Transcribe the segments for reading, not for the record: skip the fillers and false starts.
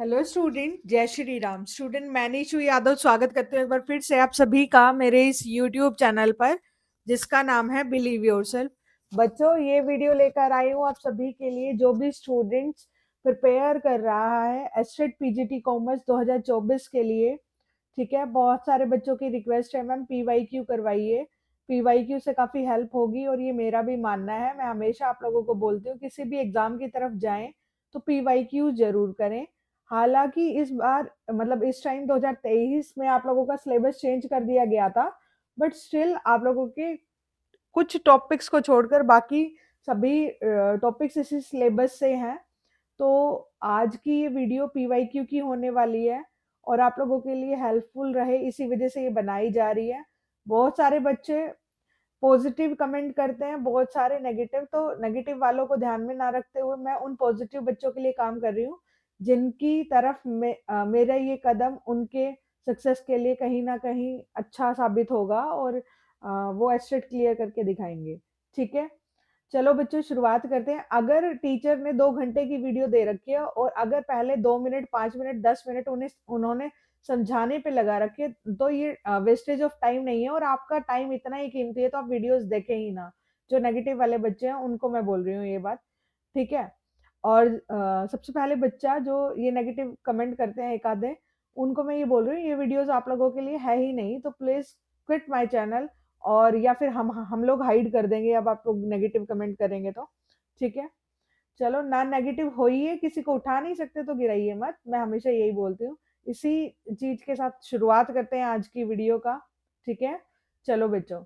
Hello student, जय Shri Ram. Student मैं नीशू यादव स्वागत करते हैं एक बार फिर से आप सभी का मेरे इस यूट्यूब चैनल पर जिसका नाम है बिलीव योरसेल्फ। बच्चों, ये वीडियो लेकर आई हूँ आप सभी के लिए जो भी स्टूडेंट्स प्रिपेयर कर रहा है एस्टेट पीजीटी कॉमर्स 2024 के लिए। ठीक है, बहुत सारे बच्चों की रिक्वेस्ट है मैम पीवाईक्यू करवाइए। पीवाईक्यू से काफ़ी हेल्प होगी और ये मेरा भी मानना है। मैं हमेशा आप लोगों को बोलती हूँ किसी भी एग्जाम की तरफ जाएं तो पीवाईक्यू जरूर करें। हालांकि इस बार मतलब इस टाइम 2023 में आप लोगों का सिलेबस चेंज कर दिया गया था, बट स्टिल आप लोगों के कुछ टॉपिक्स को छोड़कर बाकी सभी टॉपिक्स इसी सिलेबस से हैं। तो आज की ये वीडियो पीवाईक्यू की होने वाली है और आप लोगों के लिए हेल्पफुल रहे इसी वजह से ये बनाई जा रही है। बहुत सारे बच्चे पॉजिटिव कमेंट करते हैं, बहुत सारे नेगेटिव, तो नेगेटिव वालों को ध्यान में ना रखते हुए मैं उन पॉजिटिव बच्चों के लिए काम कर रही हूँ जिनकी तरफ मेरा ये कदम उनके सक्सेस के लिए कहीं ना कहीं अच्छा साबित होगा और वो एस्टेट क्लियर करके दिखाएंगे। ठीक है, चलो बच्चों शुरुआत करते हैं। अगर टीचर ने 2 घंटे की वीडियो दे रखी है और अगर पहले 2 मिनट 5 मिनट 10 मिनट उन्होंने समझाने पे लगा रखे तो ये वेस्टेज ऑफ टाइम नहीं है और आपका टाइम इतना ही कीमती है तो आप वीडियोस देखें ही ना। जो नेगेटिव वाले बच्चे हैं उनको मैं बोल रही हूँ ये बात। ठीक है, और सबसे पहले बच्चा जो ये नेगेटिव कमेंट करते हैं एक आधे, उनको मैं ये बोल रही हूँ ये वीडियोस आप लोगों के लिए है ही नहीं, तो प्लीज क्विट माय चैनल और या फिर हम लोग हाइड कर देंगे अब आप लोग नेगेटिव कमेंट करेंगे तो। ठीक है, चलो ना नेगेटिव होइए, किसी को उठा नहीं सकते तो गिराइए मत, मैं हमेशा यही बोलती हूँ। इसी चीज के साथ शुरुआत करते हैं आज की वीडियो का। ठीक है, चलो बच्चों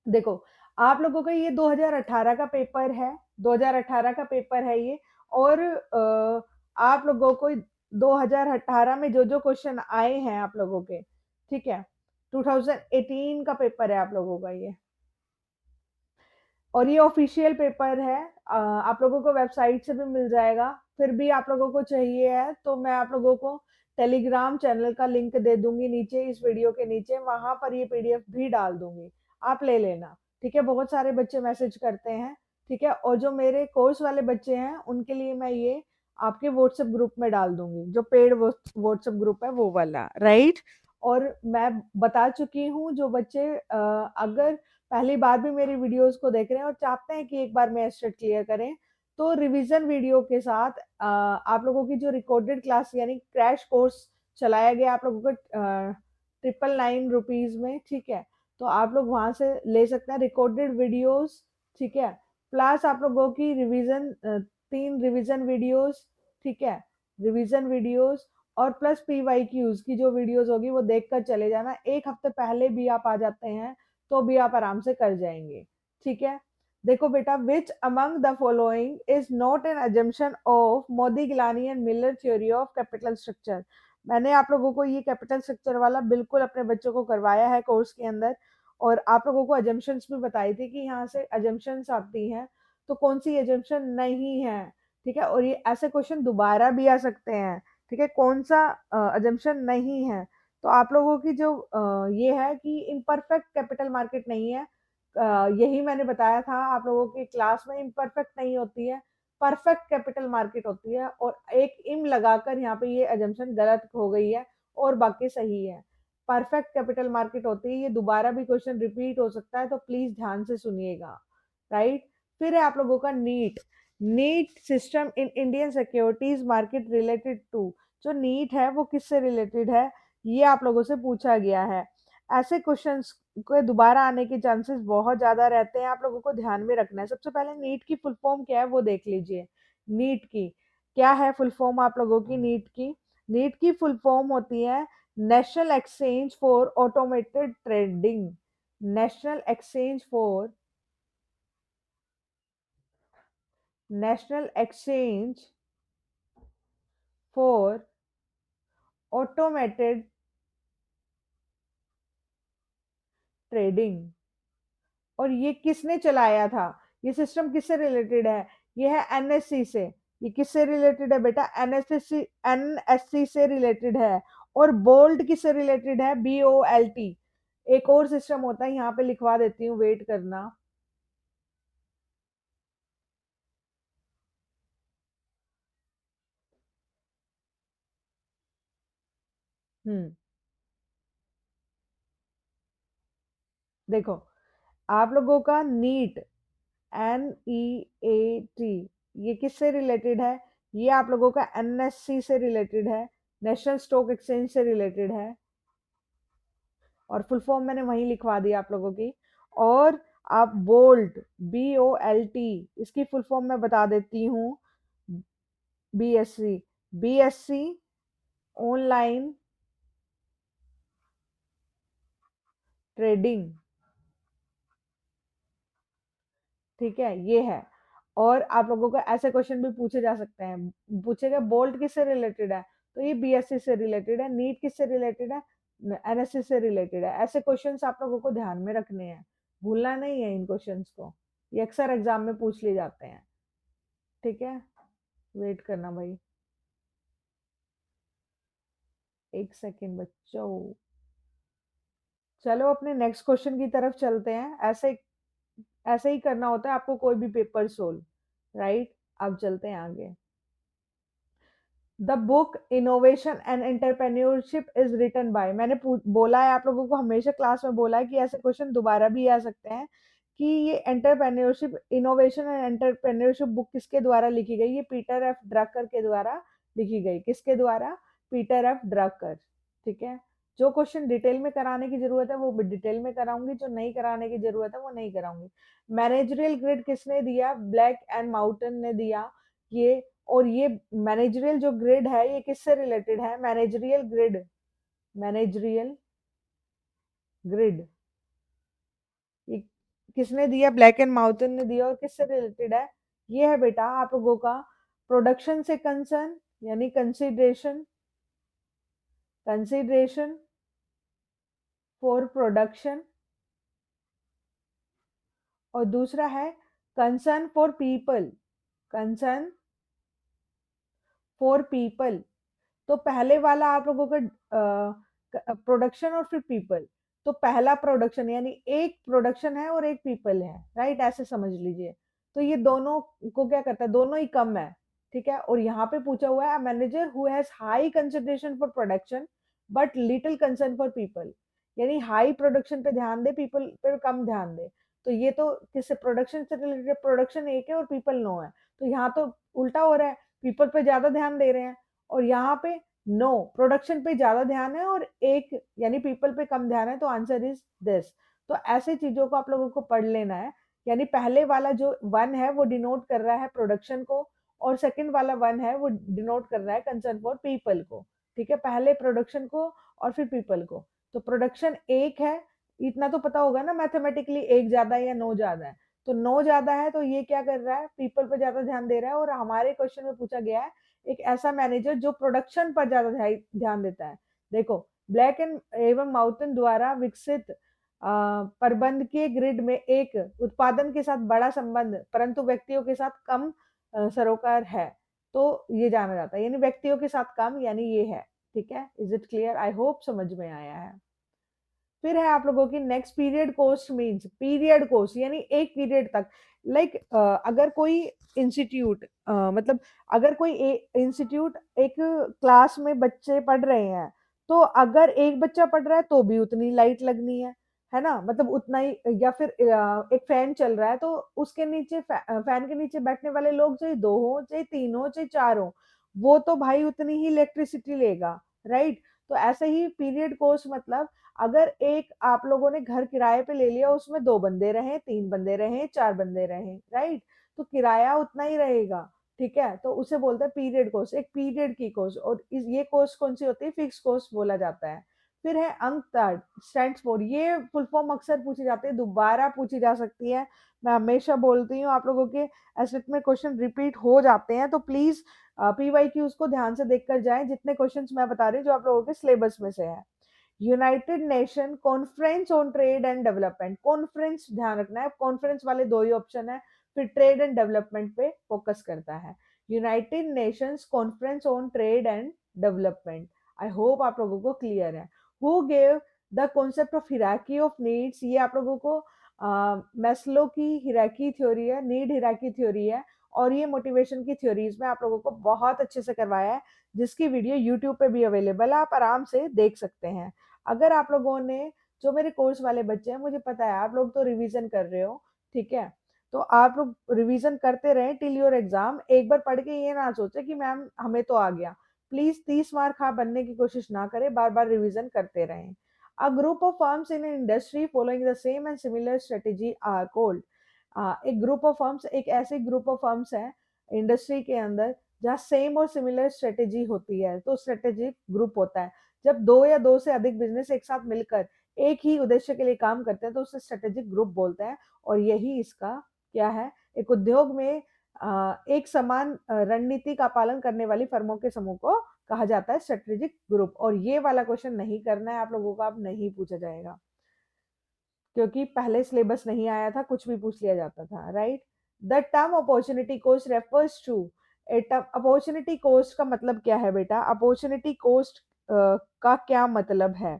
देखो, आप लोगों का ये 2018 का पेपर है, 2018 का पेपर है ये। और आप लोगों को 2018 में जो जो क्वेश्चन आए हैं आप लोगों के, ठीक है, 2018 का पेपर है आप लोगों का ये, और ये ऑफिशियल पेपर है। आप लोगों को वेबसाइट से भी मिल जाएगा। फिर भी आप लोगों को चाहिए है तो मैं आप लोगों को टेलीग्राम चैनल का लिंक दे दूंगी नीचे, इस वीडियो के नीचे, वहां पर ये पीडीएफ भी डाल दूंगी, आप ले लेना। ठीक है, बहुत सारे बच्चे मैसेज करते हैं। ठीक है, और जो मेरे कोर्स वाले बच्चे हैं उनके लिए मैं ये आपके व्हाट्सएप ग्रुप में डाल दूंगी, जो पेड व्हाट्सएप ग्रुप है वो वाला, राइट। और मैं बता चुकी हूँ जो बच्चे अगर पहली बार भी मेरी वीडियोस को देख रहे हैं और चाहते हैं कि एक बार मैं एस्टेट क्लियर करें, तो रिवीजन वीडियो के साथ आप लोगों की जो रिकॉर्डेड क्लास यानी क्रैश कोर्स चलाया गया आप लोगों को 999 रुपीज में। ठीक है, तो आप लोग वहां से ले सकते हैं रिकॉर्डेड वीडियोस। ठीक है, प्लस आप लोगों की रिवीजन 3 रिवीजन वीडियोस। ठीक है, रिवीजन वीडियोस और प्लस पीवाईक्यूज की जो वीडियोस होगी वो देख कर चले जाना। एक हफ्ते पहले भी आप आ जाते हैं तो भी आप आराम से कर जाएंगे। ठीक है, देखो बेटा, which among the following is not an assumption of Modigliani and Miller theory of capital structure. मैंने आप लोगों को ये कैपिटल स्ट्रक्चर वाला बिल्कुल अपने बच्चों को करवाया है कोर्स के अंदर, और आप लोगों को अजम्पशंस भी बताई थी कि यहाँ से अजम्पशंस आती हैं तो कौन सी अजम्पशन नहीं है। ठीक है, और ये ऐसे क्वेश्चन दोबारा भी आ सकते हैं। ठीक है, कौन सा अजम्पशन नहीं है, तो आप लोगों की जो ये है कि इम्परफेक्ट कैपिटल मार्केट नहीं है। यही मैंने बताया था आप लोगों की क्लास में, इम्परफेक्ट नहीं होती है, परफेक्ट कैपिटल मार्केट होती है। और एक इम लगाकर यहाँ पे ये अजम्पशन गलत हो गई है और बाकी सही है। परफेक्ट कैपिटल मार्केट होती है, ये दोबारा भी क्वेश्चन रिपीट हो सकता है तो प्लीज ध्यान से सुनिएगा, राइट। फिर है आप लोगों का neat, neat system in Indian securities market related to. जो नीट है वो किससे रिलेटेड है, ये आप लोगों से पूछा गया है। ऐसे क्वेश्चंस के दोबारा आने के चांसेस बहुत ज्यादा रहते हैं, आप लोगों को ध्यान में रखना है। सबसे पहले नीट की फुल फॉर्म क्या है वो देख लीजिए। नीट की क्या है फुल फॉर्म आप लोगों की, नीट की फुल फॉर्म होती है national exchange for automated trading. National exchange for national exchange for automated trading. और ये किसने चलाया था, ये सिस्टम किससे रिलेटेड है, ये है एनएससी से। ये किससे रिलेटेड है बेटा, एनएससी, एनएससी से रिलेटेड है। और बोल्ट किससे रिलेटेड है, BOLT। एक और सिस्टम होता है, यहाँ पे लिखवा देती हूँ, वेट करना। हम्म देखो, आप लोगों का नीट, NEAT, ये किससे रिलेटेड है? ये आप लोगों का NSC से रिलेटेड है, नेशनल स्टॉक एक्सचेंज से रिलेटेड है। और फुल फॉर्म मैंने वहीं लिखवा दी आप लोगों की। और आप बोल्ट, BOLT, इसकी फुल फॉर्म मैं बता देती हूँ। BSc ऑनलाइन ट्रेडिंग, ठीक है, ये है। और आप लोगों को ऐसे क्वेश्चन भी पूछे जा सकते हैं, पूछेगा बोल्ट किससे रिलेटेड है, तो ये BSc से रिलेटेड है। नीट किससे रिलेटेड है? NSC से रिलेटेड है। ऐसे क्वेश्चंस आप लोगों को ध्यान में रखने हैं, भूलना नहीं है इन क्वेश्चंस को, ये अक्सर एग्जाम में पूछ लिए जाते हैं। ठीक है, वेट करना भाई, एक सेकेंड बच्चों। चलो अपने नेक्स्ट क्वेश्चन की तरफ चलते हैं। ऐसे ऐसे ही करना होता है आपको कोई भी पेपर सोल्व, राइट? अब चलते हैं आगे। The book innovation and entrepreneurship is written by, मैंने बोला है आप लोगों को, हमेशा क्लास में बोला है कि ऐसे क्वेश्चन दोबारा भी आ सकते हैं, कि ये entrepreneurship, innovation and entrepreneurship book किसके द्वारा लिखी गई? ये पीटर एफ ड्रकर के द्वारा लिखी गई। किसके द्वारा? Peter F Drucker. ठीक है, जो क्वेश्चन डिटेल में कराने की जरूरत है वो डिटेल में कराऊंगी, जो नहीं कराने की जरूरत है वो नहीं कराऊंगी। मैनेजरियल ग्रिड किसने दिया? ब्लैक एंड माउंटेन ने दिया ये। और ये मैनेजरियल जो ग्रिड है ये किससे रिलेटेड है? मैनेजरियल ग्रिड, मैनेजरियल ग्रिड, ये किसने दिया? ब्लैक एंड माउंटेन ने दिया। और किससे रिलेटेड है? ये है बेटा आप लोगों का प्रोडक्शन से कंसर्न, यानी कंसिडरेशन, कंसिडरेशन फॉर प्रोडक्शन। और दूसरा है concern for people, concern for people. तो पहले वाला आप लोगों का प्रोडक्शन और फिर पीपल। तो पहला प्रोडक्शन, यानी एक प्रोडक्शन है और एक पीपल है, राइट? ऐसे समझ लीजिए। तो ये दोनों को क्या करता है? दोनों ही कम है। ठीक है, और यहाँ पे पूछा हुआ है manager who has high consideration for production but little concern for people, यानी हाई प्रोडक्शन पे ध्यान दे, पीपल पे कम ध्यान दे। तो ये तो किससे? प्रोडक्शन से रिलेटेड। प्रोडक्शन एक है और पीपल 9 है, तो यहाँ तो उल्टा हो रहा है, पीपल पे ज्यादा ध्यान दे रहे हैं। और यहाँ पे नो, प्रोडक्शन पे ज्यादा ध्यान है और एक यानी पीपल पे कम ध्यान है, तो आंसर इज दिस। तो ऐसे चीजों को आप लोगों को पढ़ लेना है। यानी पहले वाला जो 1 है वो डिनोट कर रहा है प्रोडक्शन को, और सेकंड वाला 1 है वो डिनोट कर रहा है कंसर्न फॉर पीपल को। ठीक है, पहले प्रोडक्शन को और फिर पीपल को। तो प्रोडक्शन एक है, इतना तो पता होगा ना मैथमेटिकली, एक ज्यादा है या 9 ज्यादा है। तो 9 ज्यादा है तो ये क्या कर रहा है? पीपल पे ज्यादा ध्यान दे रहा है। और हमारे क्वेश्चन में पूछा गया है एक ऐसा मैनेजर जो प्रोडक्शन पर ज्यादा ध्यान देता है। देखो, ब्लैक एंड एवं माउंटेन द्वारा विकसित प्रबंधकीय ग्रिड में एक उत्पादन के साथ बड़ा संबंध परंतु व्यक्तियों के साथ कम सरोकार है, तो ये जाना जाता है, यानी व्यक्तियों के साथ कम, यानी ये है। ठीक है, is it clear? I hope समझ में आया है। फिर है आप लोगों की next, period course means, period course यानी एक पीरियड तक। लाइक अगर कोई इंस्टीट्यूट, मतलब अगर कोई इंस्टीट्यूट एक क्लास में बच्चे पढ़ रहे हैं, तो अगर एक बच्चा पढ़ रहा है तो भी उतनी लाइट लगनी है ना? मतलब उतना ही। या फिर एक फैन चल रहा है तो उसके नीचे फैन के नीचे बैठने वाले लोग चाहे 2 हो, चाहे 3 हो, चाहे 4 हो, वो तो भाई उतनी ही इलेक्ट्रिसिटी लेगा, राइट? तो ऐसे ही पीरियड कोर्स मतलब, अगर एक आप लोगों ने घर किराए पे ले लिया, उसमें 2 बंदे रहे, 3 बंदे रहे, 4 बंदे रहे, राइट? तो किराया उतना ही रहेगा। ठीक है, तो उसे बोलते हैं पीरियड कोर्स, एक पीरियड की कोर्स। और ये कोर्स कौन सी होती है? फिक्स कोर्स बोला जाता है। फिर है अंक ताड़, स्टैंड्स फॉर, ये फुल फॉर्म अक्सर पूछी जाती है, दोबारा पूछी जा सकती है। मैं हमेशा बोलती हूँ आप लोगों के एसेट में क्वेश्चन रिपीट हो जाते हैं, तो प्लीज PYQ को ध्यान से देखकर जाएं, जितने क्वेश्चंस मैं बता रही हूँ जो आप लोगों के सिलेबस में से है। United nation conference on trade and development, conference ध्यान रखना है, कॉन्फ्रेंस वाले 2 ही ऑप्शन है। फिर ट्रेड एंड डेवलपमेंट पे फोकस करता है। United Nations conference on trade and development, I hope आप लोगों को क्लियर है। Who gave the concept of hierarchy of needs, ये आप लोगों को मैस्लो की हिराकी थ्योरी है, नीड हिराकी थ्योरी है। और ये मोटिवेशन की थ्योरीज में आप लोगों को बहुत अच्छे से करवाया है, जिसकी वीडियो यूट्यूब पे भी अवेलेबल है, आप आराम से देख सकते हैं। अगर आप लोगों ने, जो मेरे कोर्स वाले बच्चे हैं, मुझे पता है आप लोग तो रिवीजन कर रहे हो, ठीक है, तो आप लोग रिवीजन करते रहें टिल योर एग्जाम। एक बार पढ़ के ये ना सोचे कि मैम हमें तो आ गया। प्लीज 30 मार्क आप बनने की कोशिश ना करें, बार बार रिवीजन करते रहें। A group of firms in an industry following the same and similar strategy are called। एक ग्रुप ऑफ फर्म्स, एक ऐसे ग्रुप ऑफ फर्म्स है इंडस्ट्री के अंदर जहाँ सेम और सिमिलर स्ट्रेटेजी होती है, तो स्ट्रेटेजिक ग्रुप होता है। जब दो या दो से अधिक बिजनेस एक साथ मिलकर एक ही उद्देश्य के लिए काम करते हैं तो उसे स्ट्रेटेजिक ग्रुप बोलते हैं। और यही इसका क्या है, एक उद्योग में एक समान रणनीति का पालन करने वाली फर्मों के समूह को कहा जाता है स्ट्रेटेजिक ग्रुप। और ये वाला क्वेश्चन नहीं करना है आप लोगों का, अब नहीं पूछा जाएगा, क्योंकि पहले सिलेबस नहीं आया था, कुछ भी पूछ लिया जाता था, right. The term opportunity cost refers to, opportunity cost का मतलब क्या है बेटा, अपॉर्चुनिटी कॉस्ट का क्या मतलब है,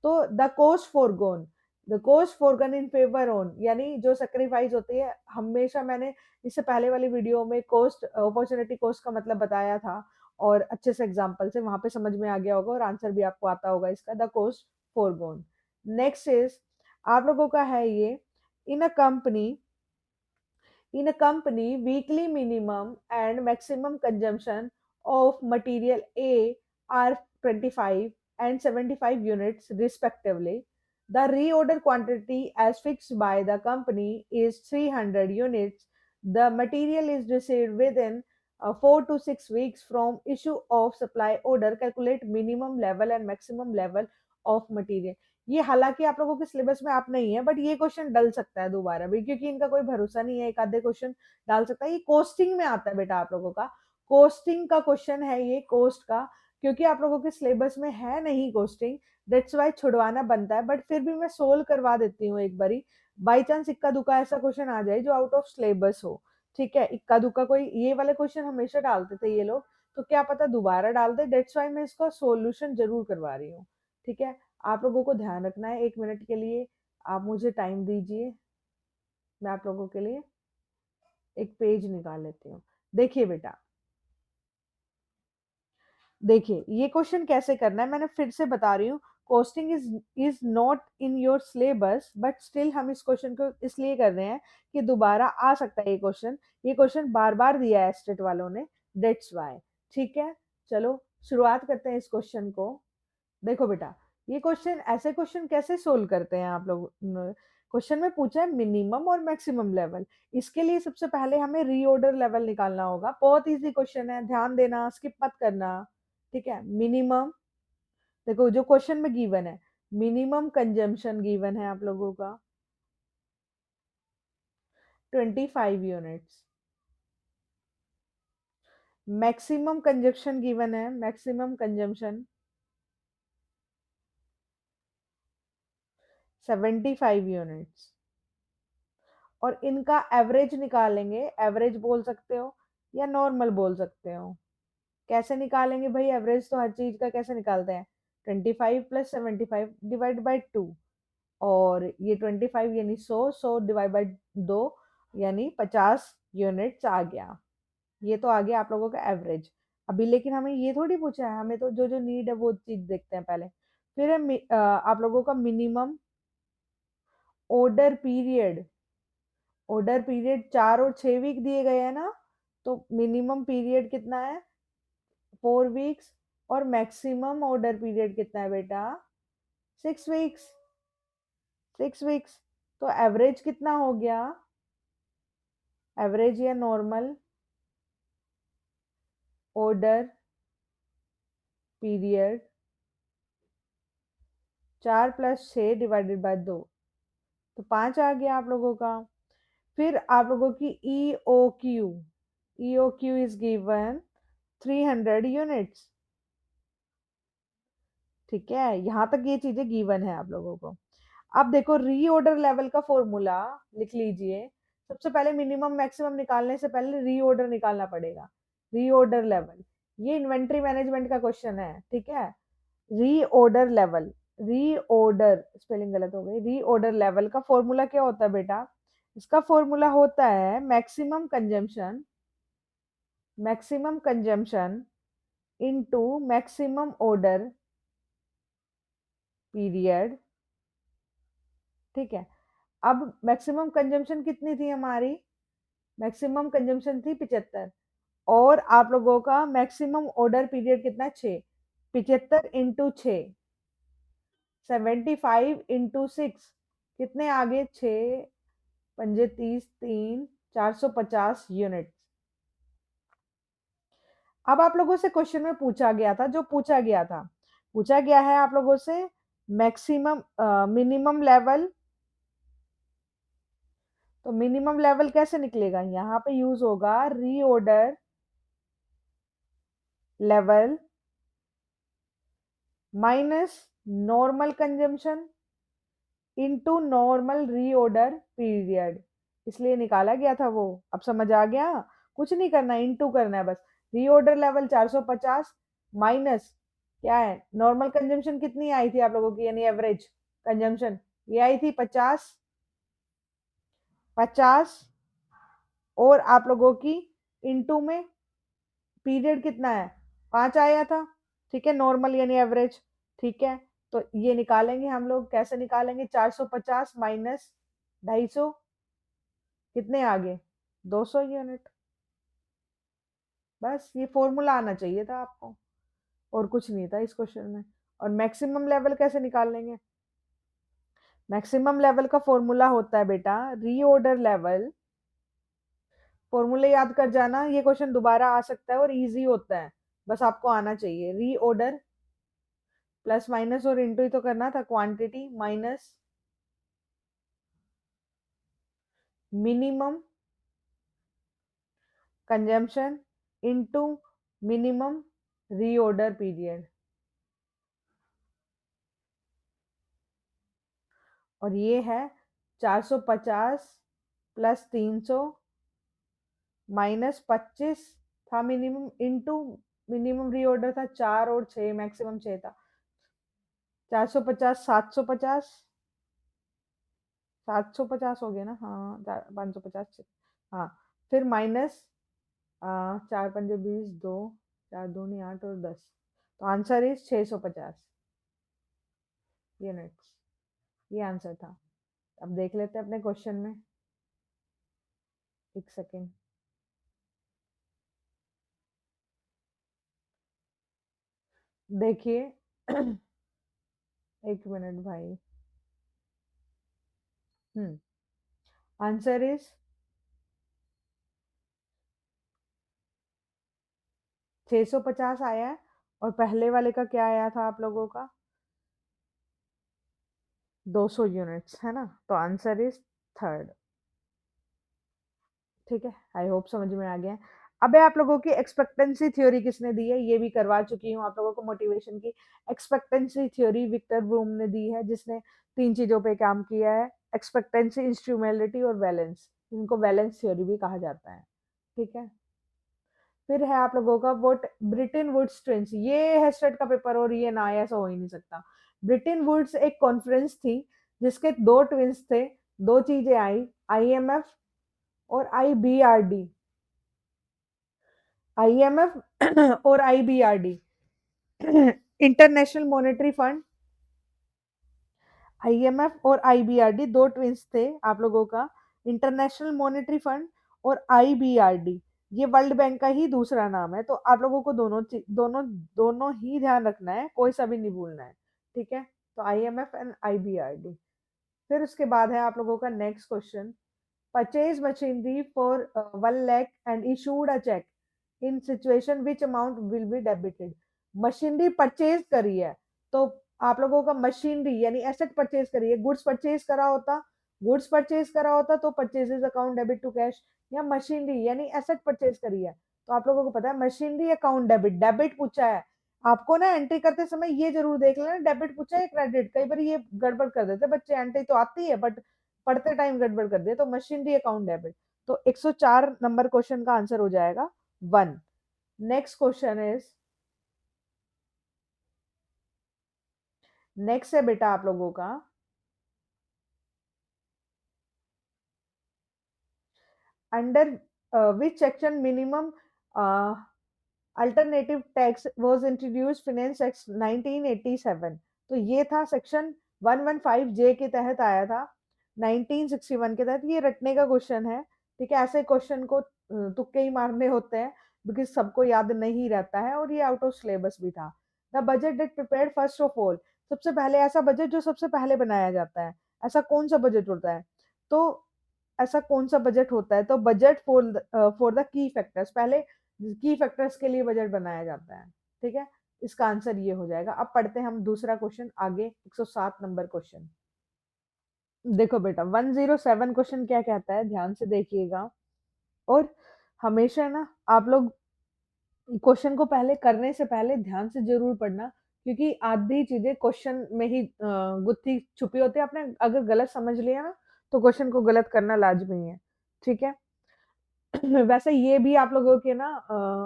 तो the cost foregone, the cost foregone in favour on, यानी जो सेक्रीफाइस होती है। हमेशा मैंने इससे पहले वाली वीडियो में कॉस्ट, अपॉर्चुनिटी कॉस्ट का मतलब बताया था, और अच्छे से एग्जांपल से वहां पे समझ में आ गया होगा और आंसर भी आपको आता होगा इसका, the cost foregone. Next is, आप लोगों का है ये, in a company, in a company weekly minimum and maximum consumption of material A are 25 and 75 units respectively. The reorder quantity as fixed by the company is 300 units. The material is received within 4 to 6 weeks from issue of supply order. Calculate minimum level and maximum level of material। ये हालांकि आप लोगों के syllabus में आप नहीं है, but ये क्वेश्चन डल सकता है दोबारा भी, क्योंकि इनका कोई भरोसा नहीं है, एक आधे क्वेश्चन डाल सकता है। ये कोस्टिंग में आता है बेटा, आप लोगों का कोस्टिंग का क्वेश्चन है ये, कोस्ट का, क्योंकि आप लोगों के सिलेबस में है नहीं कोस्टिंग, दैट्स वाई छुड़वाना बनता है। बट फिर भी मैं सोल्व करवा देती हूँ एक बारी, बाई चांस इक्का दुक्का ऐसा क्वेश्चन आ जाए जो आउट ऑफ सिलेबस हो, ठीक है। इक्का दुक्का कोई, ये वाले क्वेश्चन हमेशा डालते थे ये लोग, तो क्या पता दोबारा डाल दे, दैट्स वाई मैं इसका सोल्यूशन जरूर करवा रही हूँ, ठीक है। आप लोगों को ध्यान रखना है, 1 मिनट के लिए आप मुझे टाइम दीजिए, मैं आप लोगों के लिए एक पेज निकाल लेती हूँ। देखिए बेटा, देखिए ये क्वेश्चन कैसे करना है, मैंने फिर से बता रही हूँ। Costing is not in your syllabus, but still हम इस क्वेश्चन को इसलिए कर रहे हैं कि दोबारा आ सकता है ये क्वेश्चन, ये क्वेश्चन बार बार दिया है स्टेट वालों ने, दैट्स वाई, ठीक है। चलो शुरुआत करते हैं इस क्वेश्चन को। देखो बेटा, ये क्वेश्चन, ऐसे क्वेश्चन कैसे सोल्व करते हैं आप लोग, क्वेश्चन में पूछा है मिनिमम और मैक्सिमम लेवल। इसके लिए सबसे पहले हमें रीऑर्डर लेवल निकालना होगा। बहुत इजी क्वेश्चन है, ध्यान देना, स्किप मत करना, ठीक है। मिनिमम, देखो जो क्वेश्चन में गिवन है, मिनिमम कंजम्पशन गिवन है आप लोगों का 25 यूनिट्स, मैक्सिमम कंजम्पशन गिवन है, मैक्सिमम कंजम्पशन 75 यूनिट्स, और इनका एवरेज निकालेंगे। एवरेज बोल सकते हो या नॉर्मल बोल सकते हो। कैसे निकालेंगे भाई एवरेज, तो हर चीज का कैसे निकालते हैं, 25 प्लस 75 डिवाइड बाई 2, और ये 25 यानी 100, 100 डिवाइड बाई 2 यानी 50 यूनिट्स आ गया। ये तो आ गया आप लोगों का एवरेज। अभी लेकिन हमें ये थोड़ी पूछा है, हमें तो जो जो नीड है वो चीज देखते हैं पहले। फिर है आप लोगों का minimum order period, order period 4 और 6 वीक दिए गए हैं ना, तो मिनिमम पीरियड कितना है, 4 वीक्स, और मैक्सिमम ऑर्डर पीरियड कितना है बेटा, 6 वीक्स, 6 वीक्स। तो एवरेज कितना हो गया, एवरेज या normal order period 4 + 6 divided by 2, तो 5 आ गया आप लोगों का। फिर आप लोगों की EOQ, EOQ is given 300 units, ठीक है। यहाँ तक ये चीजें गिवन है आप लोगों को। अब देखो रीऑर्डर लेवल का फॉर्मूला लिख लीजिए। सबसे पहले मिनिमम मैक्सिमम निकालने से पहले रीऑर्डर निकालना पड़ेगा। रीऑर्डर लेवल, ये इन्वेंट्री मैनेजमेंट का क्वेश्चन है, ठीक है। रीऑर्डर लेवल, रीऑर्डर स्पेलिंग गलत हो गई, रीऑर्डर लेवल का फॉर्मूला क्या होता है बेटा, इसका फॉर्मूला होता है maximum consumption maximum consumption into maximum order period, ठीक है। अब मैक्सिमम कंजम्पशन कितनी थी हमारी, मैक्सिमम कंजम्पशन थी 75, और आप लोगों का मैक्सिमम ऑर्डर पीरियड कितना, 6। 75 इंटू 6, 75 इंटू 6, कितने आगे, 6 पंजे 30, 3, 450 यूनिट। अब आप लोगों से क्वेश्चन में पूछा गया था, जो पूछा गया था, पूछा गया है आप लोगों से मैक्सिमम मिनिमम लेवल। तो मिनिमम लेवल कैसे निकलेगा, यहाँ पे यूज होगा reorder level minus normal consumption into normal reorder period, इसलिए निकाला गया था वो। अब समझ आ गया, कुछ नहीं करना, इनटू करना है बस। रीऑर्डर लेवल 450 माइनस क्या है, नॉर्मल कंजम्पशन कितनी आई थी आप लोगों की, यानी एवरेज कंजम्पशन, ये आई थी 50, 50, और आप लोगों की इनटू में पीरियड कितना है, 5 आया था, ठीक है, नॉर्मल यानी एवरेज, ठीक है। तो ये निकालेंगे हम लोग, कैसे निकालेंगे, 450 माइनस 250, कितने आगे, 200 यूनिट। बस ये फॉर्मूला आना चाहिए था आपको, और कुछ नहीं था इस क्वेश्चन में। और मैक्सिमम लेवल कैसे निकाल लेंगे, मैक्सिमम लेवल का फॉर्मूला होता है बेटा रीऑर्डर लेवल, फॉर्मूले याद कर जाना, ये क्वेश्चन दोबारा आ सकता है और इजी होता है, बस आपको आना चाहिए। रीऑर्डर प्लस माइनस और इंटू ही तो करना था, quantity minus minimum consumption into minimum reorder period, और ये है 450 प्लस 300 माइनस 25 था मिनिमम, इनटू मिनिमम रीऑर्डर था 4 और 6, मैक्सिमम 6 था। 450, 750, 750 हो गया ना, हाँ 550, हाँ। फिर माइनस 4 पंजे 20, 2, 4 दूनी 8 और 10, तो आंसर इज 650 यूनिट्स, ये आंसर था। अब देख लेते हैं अपने क्वेश्चन में, एक सेकेंड। देखिए एक मिनट भाई। आंसर इज 650 आया है, और पहले वाले का क्या आया था आप लोगों का, 200 यूनिट्स, है ना, तो आंसर इज थर्ड। ठीक है, आई होप समझ में आ गया है। अबे आप लोगों की एक्सपेक्टेंसी थ्योरी किसने दी है, ये भी करवा चुकी हूँ आप लोगों को मोटिवेशन की। एक्सपेक्टेंसी थ्योरी विक्टर ब्रूम ने दी है, जिसने 3 चीजों पे काम किया है, एक्सपेक्टेंसी, इंस्ट्रूमेलिटी और वैलेंस, इनको वैलेंस थ्योरी भी कहा जाता है, ठीक है। फिर है आप लोगों का वोट ब्रिटेन वुड्स ट्विंस, ये है स्टेट का पेपर, और ये ना आया ऐसा हो ही नहीं सकता। ब्रिटेन वुड्स एक कॉन्फ्रेंस थी जिसके 2 ट्विंस थे, 2 चीजें आई, आईएमएफ और आईबीआरडी, आईएमएफ और IBRD, international monetary fund. IMF और आईबीआरडी 2 ट्विंस थे आप लोगों का, इंटरनेशनल मॉनेटरी फंड और आईबीआरडी, ये वर्ल्ड बैंक का ही दूसरा नाम है। तो आप लोगों को दोनों दोनों ही ध्यान रखना है, कोई सा भी नहीं भूलना है, ठीक है। तो आईएमएफ एंड आईबीआरडी। फिर उसके बाद है आप लोगों का next question, purchase machinery for 1 lakh and issued a cheque in situation which amount will be debited. Machinery purchase करी है, तो आप लोगों का मशीनरी यानी एसेट परचेज करी है, गुड्स परचेज करा होता तो purchases account debit to cash, या मशीनरी यानी एसेट परचेज करी है, तो आप लोगों को पता है मशीनरी अकाउंट डेबिट, डेबिट पूछा है आपको ना, एंट्री करते समय ये जरूर देख लेना, डेबिट पूछा है क्रेडिट, कई बार ये गड़बड़ कर देते बच्चे, एंट्री तो आती है बट पढ़ते टाइम गड़बड़ कर दिया, तो मशीनरी अकाउंट डेबिट। तो 104 नंबर क्वेश्चन का आंसर हो जाएगा 1। नेक्स्ट क्वेश्चन इज, नेक्स्ट है बेटा आप लोगों का, under which section minimum alternative tax was introduce finance act 1987। तो ये था सेक्शन 115 जे के तहत आया था 1961 के तहत। ये रटने का क्वेश्चन है, ठीक है। ऐसे क्वेश्चन को तुक्के ही मारने होते हैं, बिकॉज सबको याद नहीं रहता है, और ये आउट ऑफ सिलेबस भी था। The budget that prepared first of all, सबसे पहले ऐसा बजट जो सबसे पहले बनाया जाता है, ऐसा कौन सा बजट होता है? तो ऐसा कौन सा बजट होता है? तो budget for the key factors, पहले की फैक्टर्स के लिए बजट बनाया जाता है, ठीक है। इसका आंसर ये हो जाएगा। अब पढ़ते हैं हम दूसरा क्वेश्चन आगे, 107 नंबर क्वेश्चन। देखो बेटा 107 क्वेश्चन क्या कहता है, ध्यान से देखिएगा। और हमेशा ना आप लोग क्वेश्चन को पहले करने से पहले ध्यान से जरूर पढ़ना, क्योंकि आधी चीजें क्वेश्चन में ही गुत्थी छुपी होती है। आपने अगर गलत समझ लिया ना, तो क्वेश्चन को गलत करना लाजमी है, ठीक है। वैसे ये भी आप लोगों के ना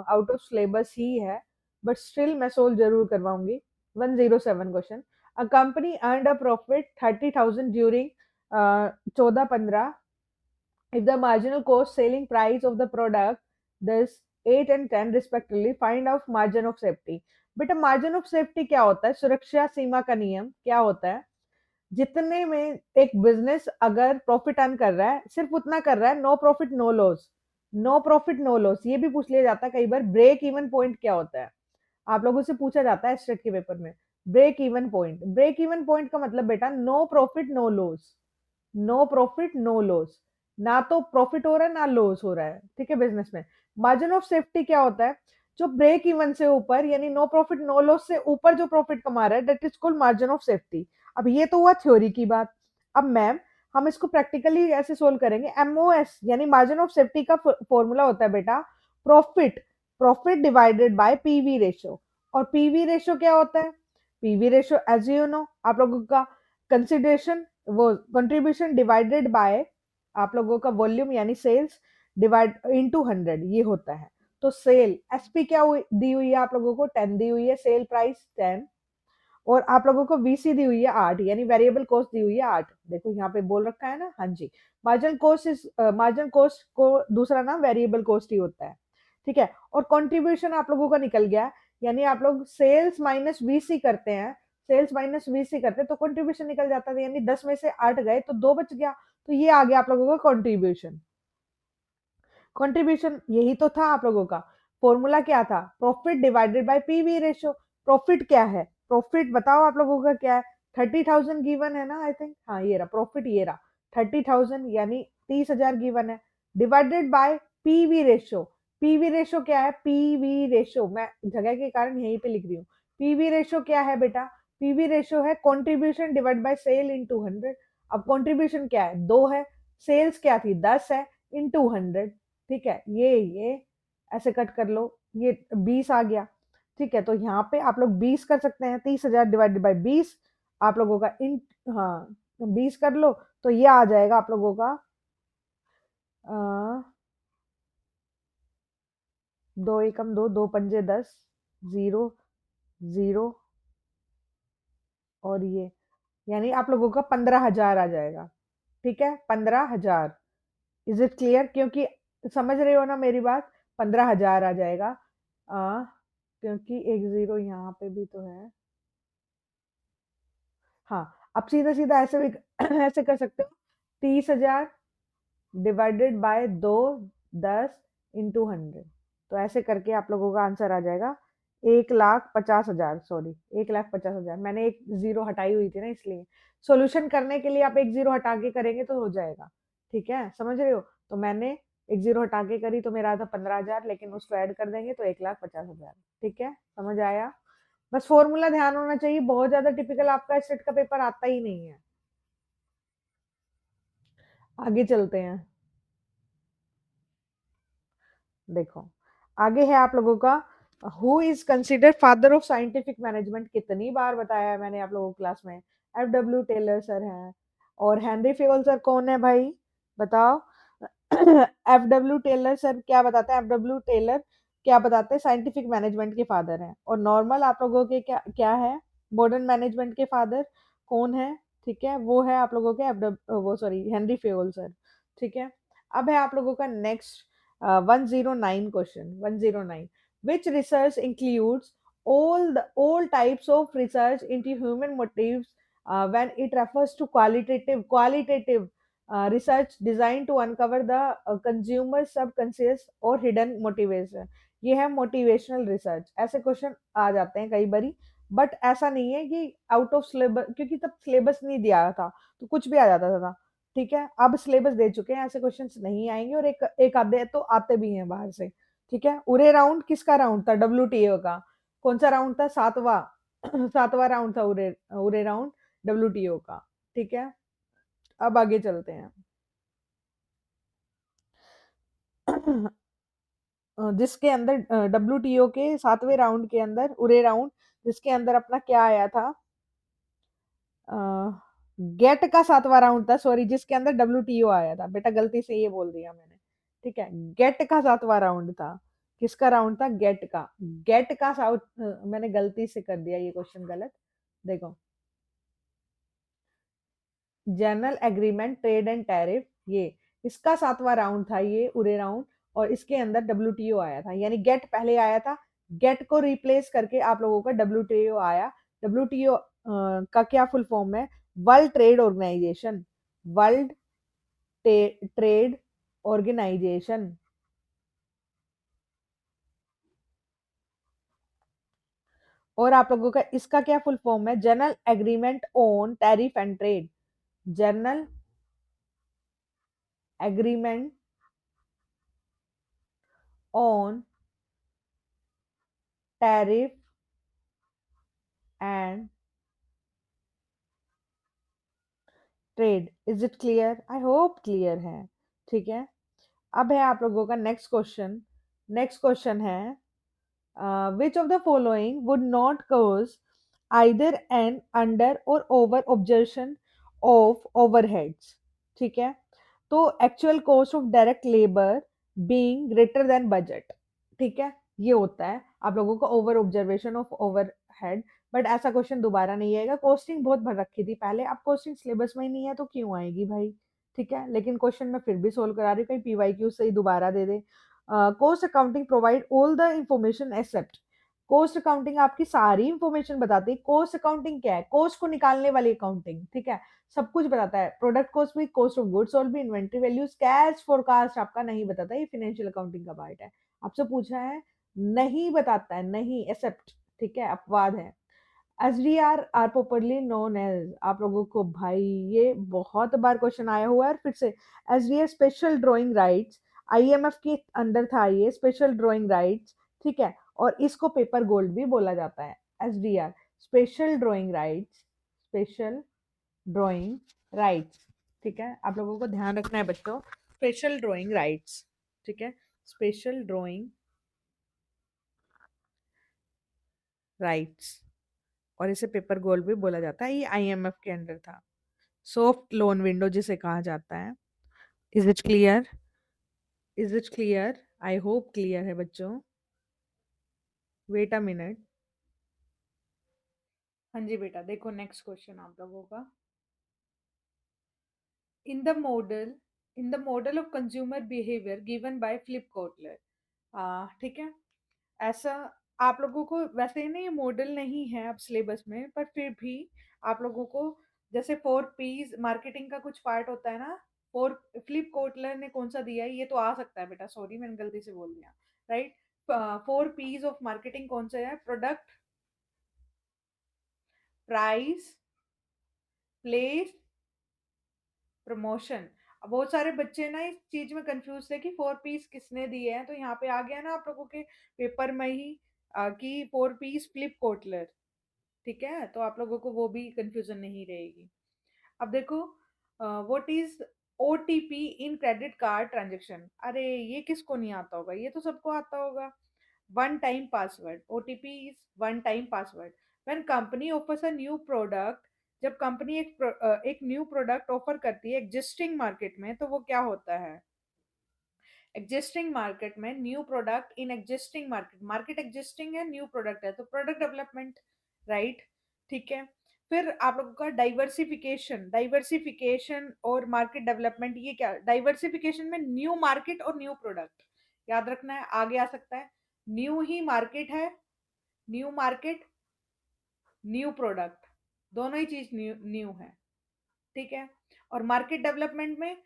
आउट ऑफ सिलेबस ही है, बट स्टिल मैं सोल्व जरूर करवाऊंगी। 107 question. A company earned a profit 30,000 during 14-15 if the marginal cost selling price of the product this 8 and 10 respectively, find out margin of safety। बेटा मार्जिन ऑफ सेफ्टी क्या होता है? सुरक्षा सीमा का नियम क्या होता है? जितने में एक बिजनेस अगर प्रॉफिट अर्न कर रहा है, सिर्फ उतना कर रहा है, no profit no loss. No profit no loss, ये भी पूछ लिया जाता है कई बार। ब्रेक इवन पॉइंट क्या होता है? आप लोगों से पूछा जाता है स्टेट के पेपर में। Break even point, break even point का मतलब बेटा no profit no loss. No profit no loss, ना तो प्रॉफिट हो रहा है ना लॉस हो रहा है, ठीक है, बिजनेस में। मार्जिन ऑफ सेफ्टी क्या होता है? जो ब्रेक इवन से ऊपर, यानी नो प्रॉफिट नो लॉस से ऊपर जो प्रॉफिट कमा रहा है, that is called margin of safety. अब ये तो हुआ थ्योरी की बात। अब मैम हम इसको प्रैक्टिकली ऐसे सोल्व करेंगे। एमओएस यानी मार्जिन ऑफ सेफ्टी का फॉर्मूला होता है बेटा profit, profit divided by PV ratio. और पीवी रेशियो क्या होता है? PV ratio as you know आप लोगों का कंसिडरेशन, वो कंट्रीब्यूशन डिवाइडेड बाय आप लोगों का वॉल्यूम यानी सेल्स डिवाइड इनटू 100, ये होता है। तो सेल एसपी क्या दी हुई है आप लोगों को? 10 दी हुई है, सेल प्राइस 10। और आप लोगों को वीसी दी हुई है 8, यानी वेरिएबल कॉस्ट दी हुई है 8। देखो यहाँ पे बोल रखा है ना, हाँ जी। Margin cost is, margin cost को दूसरा नाम वेरिएबल कॉस्ट ही होता है, ठीक है। और कंट्रीब्यूशन आप लोगों का निकल गया, यानी आप लोग सेल्स माइनस वीसी करते हैं, सेल्स माइनस वीसी करते हैं तो कंट्रीब्यूशन निकल जाता है, यानी 10 में से 8 गए तो 2 बच गया। तो ये आ गया आप लोगों का कंट्रीब्यूशन। कंट्रीब्यूशन यही तो था आप लोगों का। फॉर्मूला क्या था? Profit divided by PV ratio. Profit क्या है? प्रॉफिट बताओ आप लोगों का क्या है? 30,000 गिवन है ना, आई थिंक, हाँ ये रहा प्रॉफिट, ये रहा 30,000 यानी 30,000 गिवन है, divided by PV ratio. PV ratio क्या है? पीवी रेशियो मैं जगह के कारण यहीं पे लिख रही हूँ। पीवी रेशियो क्या है बेटा? पीवी रेशियो है contribution divide by sale into 100। अब कंट्रीब्यूशन क्या है? 2 है, सेल्स क्या थी? 10 है, इनटू 100, ठीक है। ये ऐसे कट कर लो, ये 20 आ गया, ठीक है। तो यहाँ पे आप लोग 20 कर सकते हैं, 30,000 डिवाइडेड बाई 20 आप लोगों का इन, हाँ 20 कर लो, तो ये आ जाएगा आप लोगों का 2 एकम 2, 2 पंजे 10, 0 0, और ये यानी आप लोगों का 15,000 आ जाएगा, ठीक है। 15,000, इज इट क्लियर? क्योंकि समझ रहे हो ना मेरी बात, 15,000 आ जाएगा। क्योंकि एक जीरो यहाँ पे भी तो है। हाँ, अब सीधा सीधा ऐसे भी ऐसे कर सकते हो, 30,000 डिवाइडेड बाय 2, 10 इंटू 100। तो ऐसे करके आप लोगों का आंसर आ जाएगा 1,50,000। सॉरी 1,50,000, मैंने एक जीरो हटाई हुई थी ना, इसलिए। सॉल्यूशन करने के लिए आप एक जीरो हटा के करेंगे तो हो जाएगा, ठीक है, समझ रहे हो? तो मैंने एक जीरो हटा के करी तो मेरा था 15,000, लेकिन उसको ऐड कर देंगे तो 1,50,000, ठीक है, समझ आया? बस फॉर्मूला ध्यान होना चाहिए, बहुत ज्यादा टिपिकल आपका स्टेट का पेपर आता ही नहीं है। आगे चलते हैं, देखो आगे है आप लोगों का, who is considered father of scientific management. कितनी बार बताया है मैंने आप लोगों को क्लास में, F.W. टेलर सर हैं। और हेनरी फेवल सर कौन है भाई, बताओ? F.W. टेलर सर क्या बताते हैं? F.W. टेलर क्या बताते हैं? साइंटिफिक मैनेजमेंट के फादर हैं। और नॉर्मल आप लोगों के क्या क्या है? मॉडर्न मैनेजमेंट के फादर कौन है? ठीक है, वो है आप लोगों के वो सॉरी हेनरी फेवल सर, ठीक है। अब है आप लोगों का next 109 question, 109. Which research includes all types of research into human motives when it refers to qualitative research designed to uncover the consumer subconscious or hidden motivation. ये है मोटिवेशनल रिसर्च। ऐसे क्वेश्चन आ जाते हैं कई बारी, बट ऐसा नहीं है कि आउट ऑफ सिलेबस, क्योंकि तब सिलेबस नहीं दिया था तो कुछ भी आ जाता था। ठीक है, अब सिलेबस दे चुके हैं, ऐसे क्वेश्चंस नहीं आएंगे, और एक एक आधे तो आते भी हैं बाहर से। ठीक है, उरे राउंड किसका राउंड था? डब्ल्यूटीओ का। कौन सा राउंड था? सातवां सातवां राउंड था उरे उरे राउंड डब्ल्यूटीओ का। ठीक है, अब आगे चलते हैं। जिसके अंदर डब्ल्यूटीओ के सातवें राउंड के अंदर उरे राउंड, जिसके अंदर अपना क्या आया था, गेट का सातवां राउंड था, सॉरी, जिसके अंदर डब्ल्यूटीओ आया था। बेटा गलती से ये बोल दिया मैंने। ठीक है, गेट का सातवां राउंड था। किसका राउंड था? गेट का। गेट का मैंने गलती से कर दिया ये क्वेश्चन गलत। देखो, general agreement trade and tariff, ये इसका सातवां राउंड था, ये उरे राउंड, और इसके अंदर डब्ल्यूटीओ आया था, यानी गेट पहले आया था, गेट को रिप्लेस करके आप लोगों का डब्ल्यूटीओ आया। डब्ल्यूटीओ का क्या फुल फॉर्म है? World trade organization. World trade organization. और आप लोगों का इसका क्या फुल फॉर्म है? General agreement on tariff and trade. General agreement on tariff and trade. Is it clear? I hope clear है। ठीक है, अब है आप लोगों का नेक्स्ट क्वेश्चन। नेक्स्ट क्वेश्चन है, which of the following would not cause either an under or over objection of overheads? ठीक है, तो actual cost of direct labour being greater than budget. ठीक है, ये होता है आप लोगों का over observation of overhead. But ऐसा क्वेश्चन दोबारा नहीं आएगा, कॉस्टिंग बहुत भर रखी थी पहले, अब कॉस्टिंग सिलेबस में ही नहीं है तो क्यों आएगी भाई। ठीक है, लेकिन क्वेश्चन मैं फिर भी सोल्व करा रही हूँ, कहीं पीवाईक्यू से ही दोबारा दे दे। Cost accounting provide all the information except. Cost accounting आपकी सारी इंफॉर्मेशन बताती है। कॉस्ट अकाउंटिंग क्या है? कॉस्ट को निकालने वाली अकाउंटिंग। ठीक है, सब कुछ बताता है, प्रोडक्ट कॉस्ट भी, कॉस्ट ऑफ गुड्स सोल्ड भी, इन्वेंट्री वैल्यूज, कैश फोरकास्ट आपका नहीं बताता, ये फाइनेंशियल अकाउंटिंग का पार्ट है। आपसे पूछा है, नहीं बताता है, नहीं, एक्सेप्ट। ठीक है, अपवाद है। SDR are properly known as, आप लोगों को भाई ये बहुत बार क्वेश्चन आया हुआ है, फिर से SDR special drawing rights, IMF के अंडर था ये स्पेशल ड्राइंग राइट्स। ठीक है, और इसको पेपर गोल्ड भी बोला जाता है। SDR special drawing rights, special drawing rights. ठीक है, आप लोगों को ध्यान रखना है बच्चों, स्पेशल ड्राइंग राइट्स। ठीक है, स्पेशल ड्राइंग राइट्स, और इसे पेपर गोल्ड भी बोला जाता है। ये आईएमएफ के अंडर था, सॉफ्ट लोन विंडो जिसे कहा जाता है। Is it clear? Is it clear? I hope clear है बच्चों। Wait a minute. हाँ जी बेटा, देखो नेक्स्ट क्वेश्चन आप लोगों का। In the model in the model of consumer behaviour given by Philip Kotler. ठीक है, ऐसा आप लोगों को वैसे ही नहीं, मॉडल नहीं है अब सिलेबस में, पर फिर भी आप लोगों को, जैसे 4 P's मार्केटिंग का कुछ पार्ट होता है ना, फोर फ्लिप कोटलर ने कौन सा दिया है, ये तो आ सकता है बेटा, सॉरी मैंने गलती से बोल दिया। राइट, 4 P's ऑफ मार्केटिंग कौन सा है? Product, price, place, promotion. अब बहुत सारे बच्चे ना इस चीज में कंफ्यूज थे कि 4 P's किसने दिए हैं, तो यहाँ पे आ गया ना आप लोगों के पेपर में ही कि 4 P's फ्लिप कोटलर। ठीक है, तो आप लोगों को वो भी कंफ्यूजन नहीं रहेगी। अब देखो, what is OTP in credit card transaction? अरे ये किसको नहीं आता होगा, ये तो सबको आता होगा। One time password, OTP is one time password. When company offers a new product, जब कंपनी एक न्यू प्रोडक्ट ऑफर करती है एग्जिस्टिंग मार्केट में, तो वो क्या होता है? एग्जिस्टिंग मार्केट में new product in existing market, market existing है, न्यू प्रोडक्ट है, तो प्रोडक्ट डेवलपमेंट। राइट, ठीक है। फिर आप लोगों का डाइवर्सिफिकेशन, डाइवर्सिफिकेशन और मार्केट डेवलपमेंट, ये क्या? डाइवर्सिफिकेशन में न्यू मार्केट और न्यू प्रोडक्ट, याद रखना है, आगे आ सकता है। न्यू ही मार्केट है, न्यू मार्केट, न्यू प्रोडक्ट, दोनों ही चीज न्यू न्यू है, ठीक है। और मार्केट डेवलपमेंट में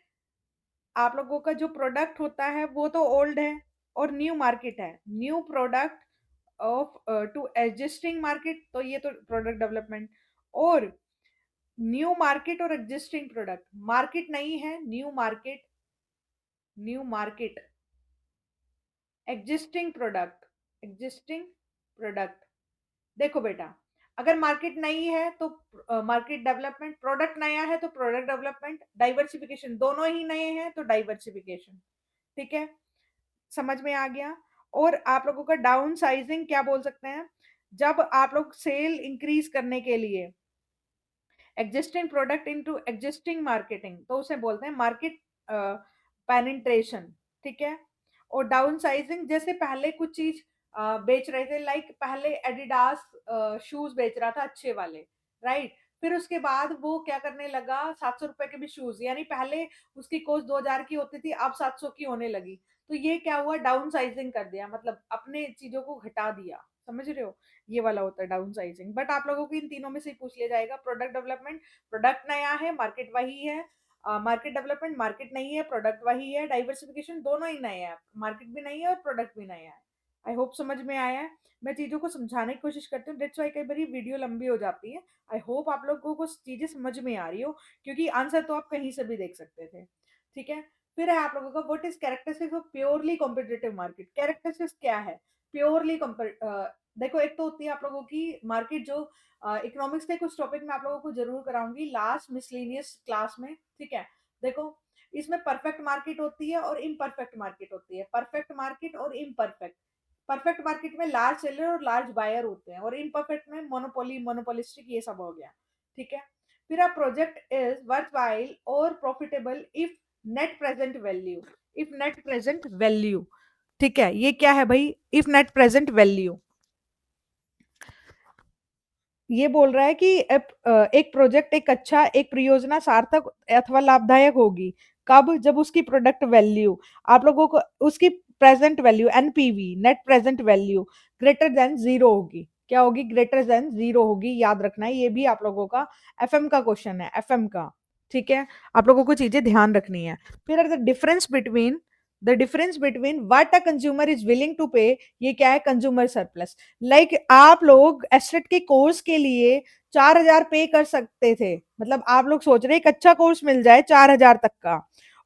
आप लोगों का जो प्रोडक्ट होता है वो तो ओल्ड है, और न्यू मार्केट है, new product of to existing market, तो ये तो प्रोडक्ट डेवलपमेंट। और न्यू मार्केट और एग्जिस्टिंग प्रोडक्ट, मार्केट नहीं है, new market, new market, existing product, existing product. देखो बेटा, अगर मार्केट नहीं है तो मार्केट डेवलपमेंट, प्रोडक्ट नया है तो प्रोडक्ट डेवलपमेंट, डाइवर्सिफिकेशन, दोनों ही नए हैं तो डाइवर्सिफिकेशन, ठीक है, समझ में आ गया। और आप लोगों का डाउन साइजिंग क्या बोल सकते हैं, जब आप लोग सेल इंक्रीज करने के लिए existing product into existing marketing, तो उसे बोलते हैं मार्केट पेनिट्रेशन, ठीक है। और डाउन साइजिंग, जैसे पहले कुछ चीज बेच रहे थे, लाइक पहले एडिडास शूज बेच रहा था अच्छे वाले, राइट, फिर उसके बाद वो क्या करने लगा, 700 रुपए के भी शूज, यानी पहले उसकी कॉस्ट 2000 की होती थी, अब 700 की होने लगी। तो ये क्या हुआ, डाउन साइजिंग कर दिया, मतलब अपने चीजों को घटा दिया, समझ रहे हो, ये वाला होता है डाउन साइजिंग। बट आप लोगों को इन तीनों में से ही पूछ लिया जाएगा, प्रोडक्ट डेवलपमेंट, प्रोडक्ट नया है, मार्केट वही है, मार्केट डेवलपमेंट, मार्केट नहीं है, प्रोडक्ट वही है, डाइवर्सिफिकेशन, दोनों ही नए हैं, मार्केट भी नहीं है और प्रोडक्ट भी नया है। आई होप समझ में आया है। मैं चीजों को समझाने की कोशिश करती हूँ, डेट्स वाई कई बार वीडियो लंबी हो जाती है। आई होप आप लोगों को चीजें समझ में आ रही हो, क्योंकि आंसर तो आप कहीं से भी देख सकते थे, ठीक है। फिर है आप लोगों का, what is characteristics of purely competitive market, characteristics क्या है प्योरली, देखो एक तो होती है आप लोगों की मार्केट, जो इकोनॉमिक्स के कुछ टॉपिक में आप लोगों को जरूर कराऊंगी लास्ट मिसलेनियस क्लास में, ठीक है। देखो, इसमें परफेक्ट मार्केट होती है और इम्परफेक्ट मार्केट होती है, परफेक्ट मार्केट और इम्परफेक्ट। परफेक्ट मार्केट में लार्ज सेलर और लार्ज बायर होते हैं, और इम्परफेक्ट में मोनोपोली, मोनोपोलिस्टिक, ये सब हो गया, ठीक है। फिर अ प्रोजेक्ट इज वर्थवाइल और profitable if net present value, if net present value, ठीक है। ये क्या है भाई, इफ नेट प्रेजेंट वैल्यू, ये बोल रहा है कि एक प्रोजेक्ट, एक अच्छा, एक परियोजना सार्थक अथवा लाभदायक होगी कब, जब उसकी प्रोडक्ट वैल्यू, आप लोगों को उसकी present value, NPV, net present value greater than zero होगी। क्या होगी, ग्रेटर देन जीरो होगी, याद रखना है, ये भी आप लोगों का एफएम का क्वेश्चन है, एफएम का, ठीक है। आप लोगों को चीजें ध्यान रखनी है। फिर the difference between what a consumer is willing to pay, ये क्या है, कंज्यूमर सरप्लस। लाइक आप लोग एस्टेट के कोर्स के लिए 4000 पे कर सकते थे, मतलब आप लोग सोच रहे एक अच्छा कोर्स मिल जाए 4000 तक का,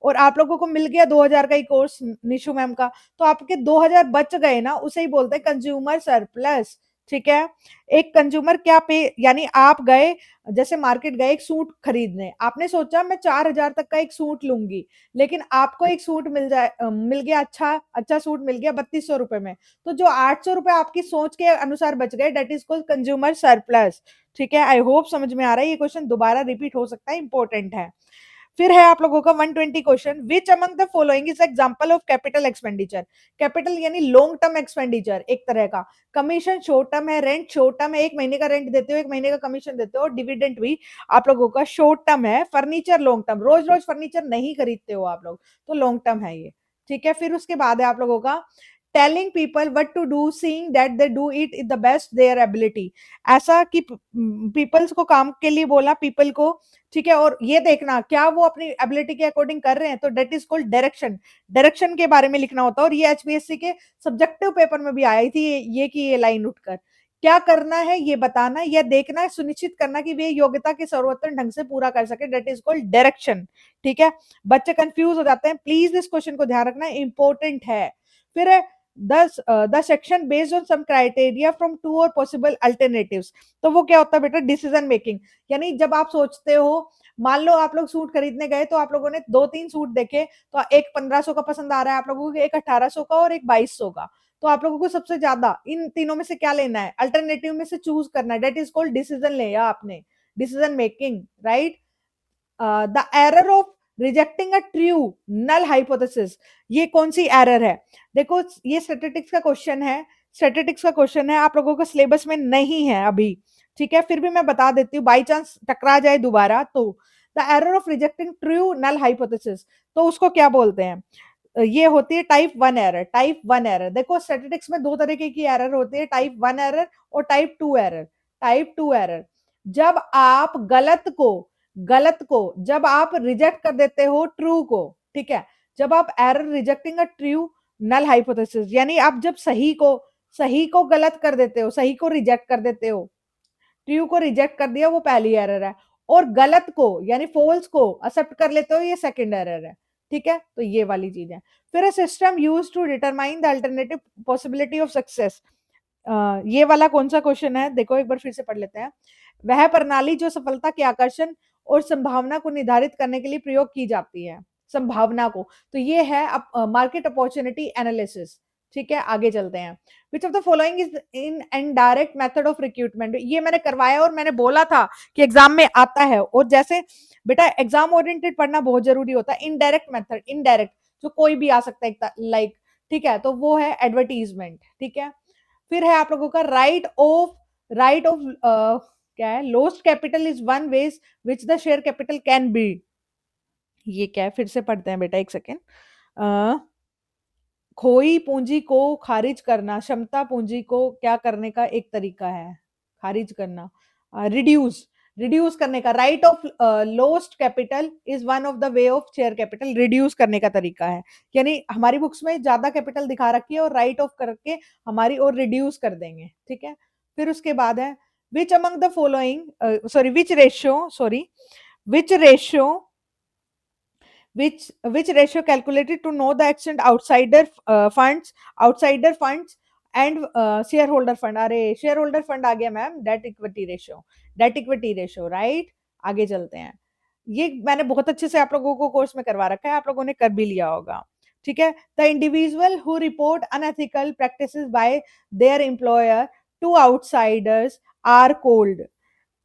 और आप लोगों को मिल गया 2000 का ही कोर्स निशु मैम का, तो आपके 2000 बच गए ना, उसे ही बोलते हैं कंज्यूमर सरप्लस, ठीक है। एक कंज्यूमर क्या पे, यानी आप गए, जैसे मार्केट गए एक सूट खरीदने, आपने सोचा मैं 4000 तक का एक सूट लूंगी, लेकिन आपको एक सूट मिल गया, अच्छा अच्छा सूट मिल गया 3200 रुपए में, तो जो 800 रुपए आपकी सोच के अनुसार बच गए, that is called consumer surplus, ठीक है। आई होप समझ में आ रहा है, ये क्वेश्चन दोबारा रिपीट हो सकता है, इंपॉर्टेंट है। फिर है आप लोगों का 120 question, which among the following is example of capital expenditure, capital यानी लॉन्ग टर्म एक्सपेंडिचर, एक तरह का, कमीशन शॉर्ट टर्म है, रेंट शॉर्ट टर्म है, एक महीने का रेंट देते हो, एक महीने का कमीशन देते हो, डिविडेंड भी आप लोगों का शॉर्ट टर्म है, फर्नीचर लॉन्ग टर्म, रोज रोज फर्नीचर नहीं खरीदते हो आप लोग, तो लॉन्ग टर्म है ये, ठीक है। फिर उसके बाद है आप लोगों का telling people what to do, seeing that they do it in the best their ability, ऐसा कि पीपल्स को काम के लिए बोला, पीपल को, ठीक है, और ये देखना क्या वो अपनी एबिलिटी के अकॉर्डिंग कर रहे हैं, तो that is called direction, direction के बारे में लिखना होता है, और ये एचपीएससी के सब्जेक्टिव पेपर में भी आई थी ये की ये लाइन उठकर, क्या करना है ये बताना, यह देखना है, सुनिश्चित करना कि वे योग्यता के सर्वोत्तम ढंग से पूरा कर सके, डेट इज कॉल्ड डायरेक्शन, ठीक है। बच्चे कंफ्यूज हो जाते हैं, प्लीज इस क्वेश्चन को ध्यान रखना, इंपॉर्टेंट है। फिर the section based on some criteria from two or possible alternatives, तो वो क्या होता है बेटा, डिसीजन मेकिंग, यानी जब आप सोचते हो, मान लो आप लोग सूट खरीदने गए, तो आप लोगों ने 2-3 सूट देखे, तो एक 1500 का पसंद आ रहा है आप लोगों को, एक 1800 का और एक 2200 का, तो आप लोगों को सबसे ज्यादा इन तीनों में से क्या लेना है, अल्टरनेटिव में से चूज करना है, डेट इज कॉल्ड डिसीजन लिया आपने, decision making, right. The error of rejecting a true null hypothesis, ये कौन सी एरर है, देखो ये स्टैटिस्टिक्स का क्वेश्चन है, स्टैटिस्टिक्स का क्वेश्चन है, आप लोगों को सिलेबस में नहीं है अभी, ठीक है, फिर भी मैं बता देती हूँ, बाई चांस टकरा जाए दोबारा तो, the error of rejecting true null hypothesis, तो उसको क्या बोलते हैं, ये होती है टाइप 1 एरर। टाइप 1 एरर, देखो स्टैटिस्टिक्स में दो तरीके की एरर होती है, टाइप 1 एरर और टाइप 2 एरर। टाइप 2 एरर, जब आप गलत को जब आप रिजेक्ट कर देते हो ट्रू को, ठीक है, जब आप error rejecting a true null hypothesis, यानी आप जब सही को गलत कर देते हो, सही को रिजेक्ट कर देते हो, ट्रू को रिजेक्ट कर दिया, वो पहली एरर है। और गलत को यानी फॉल्स को एक्सेप्ट कर लेते हो, ये सेकंड एरर है। ठीक है, तो ये वाली चीज है। फिर a system used to determine the alternative possibility of success, ये वाला कौन सा क्वेश्चन है, देखो एक बार फिर से पढ़ लेते हैं। वह प्रणाली जो सफलता के आकर्षण और संभावना को निर्धारित करने के लिए प्रयोग की जाती है, संभावना को, तो ये है मार्केट अपॉर्चुनिटी एनालिसिस। ठीक है, आगे चलते हैं। Which of the following is in indirect method of recruitment, ये मैंने करवाया और मैंने बोला था कि एग्जाम में आता है। और जैसे बेटा एग्जाम ओरिएंटेड पढ़ना बहुत जरूरी होता है। इनडायरेक्ट मेथड, इनडायरेक्ट जो कोई भी आ सकता है, लाइक, ठीक है, तो वो है एडवर्टीजमेंट। ठीक है, फिर है आप लोगों का राइट ऑफ क्या है, lost capital is one ways which the share capital can be, ये क्या है, फिर से पढ़ते हैं बेटा, एक सेकेंड। खोई पूंजी को खारिज करना क्षमता पूंजी को क्या करने का एक तरीका है, खारिज करना, रिड्यूस रिड्यूस करने का। Right of lost capital is one of the way of share capital, reduce करने का तरीका है। यानी हमारी बुक्स में ज्यादा कैपिटल दिखा रखी है और राइट ऑफ करके हमारी और रिड्यूस कर देंगे। ठीक है, फिर उसके बाद है which among the following sorry which ratio which ratio calculated to know the extent outsider funds and shareholder fund, अरे shareholder fund आ गया ma'am, debt equity ratio right. आगे चलते हैं, ये मैंने बहुत अच्छे से आप लोगों को कोर्स में करवा रखा है, आप लोगों ने कर भी लिया होगा। ठीक है, the individual who report unethical practices by their employer to outsiders are called,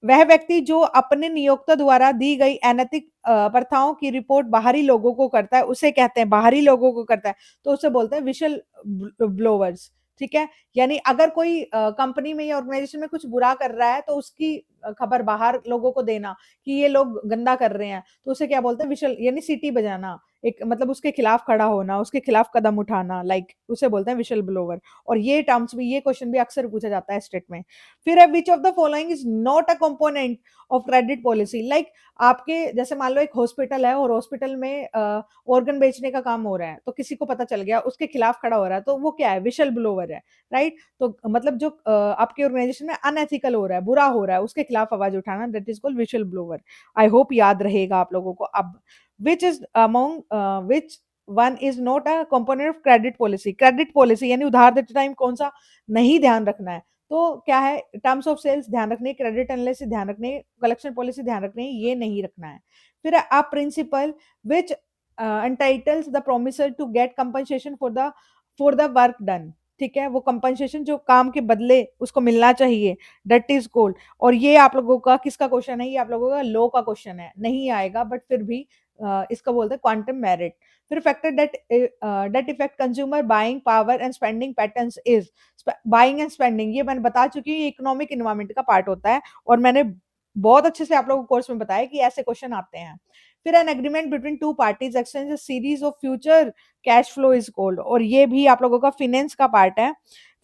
वह व्यक्ति जो अपने नियोक्ता द्वारा दी गई अनैतिक प्रथाओं की रिपोर्ट बाहरी लोगों को करता है, उसे कहते हैं, बाहरी लोगों को करता है तो उसे बोलते हैं विशल ब्लोवर्स। ठीक है, यानी अगर कोई कंपनी में या ऑर्गेनाइजेशन में कुछ बुरा कर रहा है तो उसकी खबर बाहर लोगों को देना कि ये लोग गंदा कर रहे हैं, तो उसे क्या बोलते हैं, विशल, यानी सीटी बजाना, एक मतलब उसके खिलाफ खड़ा होना, उसके खिलाफ कदम उठाना, लाइक उसे बोलते हैं विशल ब्लोवर। और ये टर्म्स भी, ये क्वेश्चन भी अक्सर पूछा जाता है स्टेट में। फिर है which of the following is not a component of credit policy, like आपके जैसे मान लो एक हॉस्पिटल है और हॉस्पिटल में ऑर्गन बेचने का काम हो रहा है, तो किसी को पता चल गया, उसके खिलाफ खड़ा हो रहा है, तो वो क्या है, विशल ब्लोवर है। राइट, तो मतलब जो आपके ऑर्गेनाइजेशन में अनएथिकल हो रहा है, बुरा हो रहा है, उसके खिलाफ आवाज उठाना, that is called we shall blower. I hope याद रहेगा आप लोगों को। अब which is among which one is not a component of credit policy, credit policy यानी उधार देते टाइम कौन सा नहीं ध्यान रखना है, तो क्या है, टर्म्स ऑफ सेल्स ध्यान रखने, क्रेडिट एनालिसिस ध्यान रखने, कलेक्शन पॉलिसी ध्यान रखने, ये नहीं रखना है। फिर a principle which entitles the promiser to get compensation for the work done, ठीक है, वो कंपनसेशन जो काम के बदले उसको मिलना चाहिए, दैट इज गोल्ड। और ये आप लोगों का किसका क्वेश्चन है, ये आप लोगों का लॉ का क्वेश्चन है, नहीं आएगा बट फिर भी इसका बोलते हैं क्वांटम मेरिट। फिर factor that effect consumer buying power and spending patterns is, buying and spending ये मैंने बता चुकी हूँ, ये इकोनॉमिक इन्वायरमेंट का पार्ट होता है और मैंने बहुत अच्छे से आप लोगों को कोर्स में बताया कि ऐसे क्वेश्चन आते हैं। फिर N agreement between two parties exchange a series of future cash flow is called, और ये भी आप लोगों का फिनेंस का पार्ट है,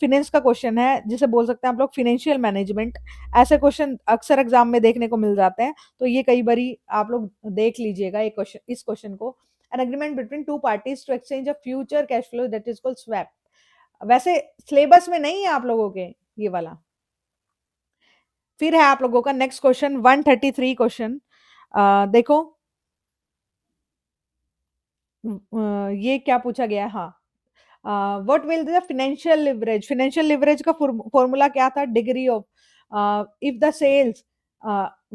फिनेंस का क्वेश्चन है, जिसे बोल सकते हैं आप लोग फिनेंशियल मैनेजमेंट। ऐसे क्वेश्चन अक्सर एग्जाम में देखने को मिल जाते हैं, तो ये कई बारी आप लोग देख लीजिएगा ये क्वेश्चन, इस क्वेश्चन को। An agreement between two parties to exchange a future cash flow that is called swap. वैसे सिलेबस में नहीं है आप लोगों के ये वाला। फिर है आप लोगों का नेक्स्ट क्वेश्चन 133 क्वेश्चन, देखो ये क्या पूछा गया है, हाँ, what will the financial leverage का फॉर्मूला क्या था, degree of, if the sales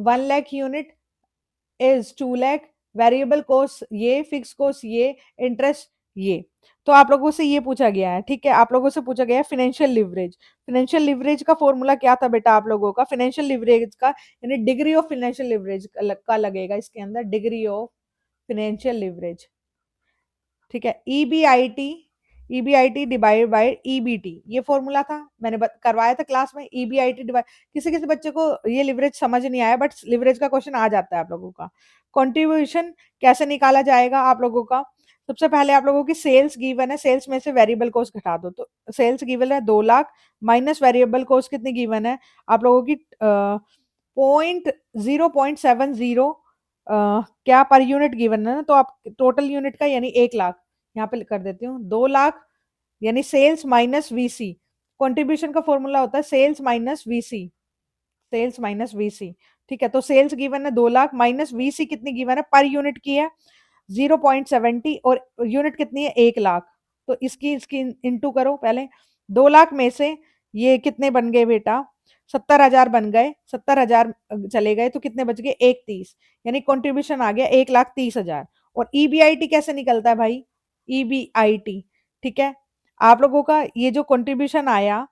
1 lakh unit is 2 lakh, variable cost ये, फिक्स कॉस्ट ये, इंटरेस्ट ये। तो आप लोगों से ये पूछा गया है, ठीक है, आप लोगों से पूछा गया है फिनेंशियल लिवरेज का फॉर्मूला क्या था बेटा, आप लोगों का फिनेंशियल लिवरेज का, यानी डिग्री ऑफ फिनेंशियल लिवरेज का लगेगा इसके अंदर, डिग्री ऑफ फिनेंशियल लिवरेज। ठीक है, ईबीआईटी डिवाइड बाय ईबीटी, ये फॉर्मूला था, मैंने करवाया था क्लास में, ईबीआईटी डिवाइड, किसी किसी बच्चे को ये लिवरेज समझ नहीं आया, बट लिवरेज का क्वेश्चन आ जाता है आप लोगों का। कंट्रीब्यूशन कैसे निकाला जाएगा आप लोगों का, सबसे पहले आप लोगों की सेल्स गिवन है, सेल्स में से वेरिएबल कॉस्ट घटा दो, तो सेल्स गिवन है 2 लाख माइनस वेरिएबल कॉस्ट कितनी गिवन है आप लोगों की 0.70 क्या पर यूनिट गिवन है ना, तो आप टोटल यूनिट का यानी 1 लाख यहाँ पे कर देती हूँ, 2 लाख यानी सेल्स माइनस वीसी। कंट्रीब्यूशन का फॉर्मूला होता है sales minus VC, sales minus VC. ठीक है, तो सेल्स गिवन है 2 लाख माइनस वीसी कितनी गिवन है पर यूनिट की है 0.70 और यूनिट कितनी है 1 लाख। तो इसकी इसकी इनटू करो पहले, 2 लाख में से ये कितने बन गए बेटा 70,000 बन गए, 70,000 चले गए तो कितने बच गए 130, यानी कंट्रीब्यूशन आ गया 1,30,000। और ईबीआईटी कैसे निकलता है भाई, ईबीआईटी, ठीक है, आप लोगों का ये जो कंट्रीब्यूशन आया,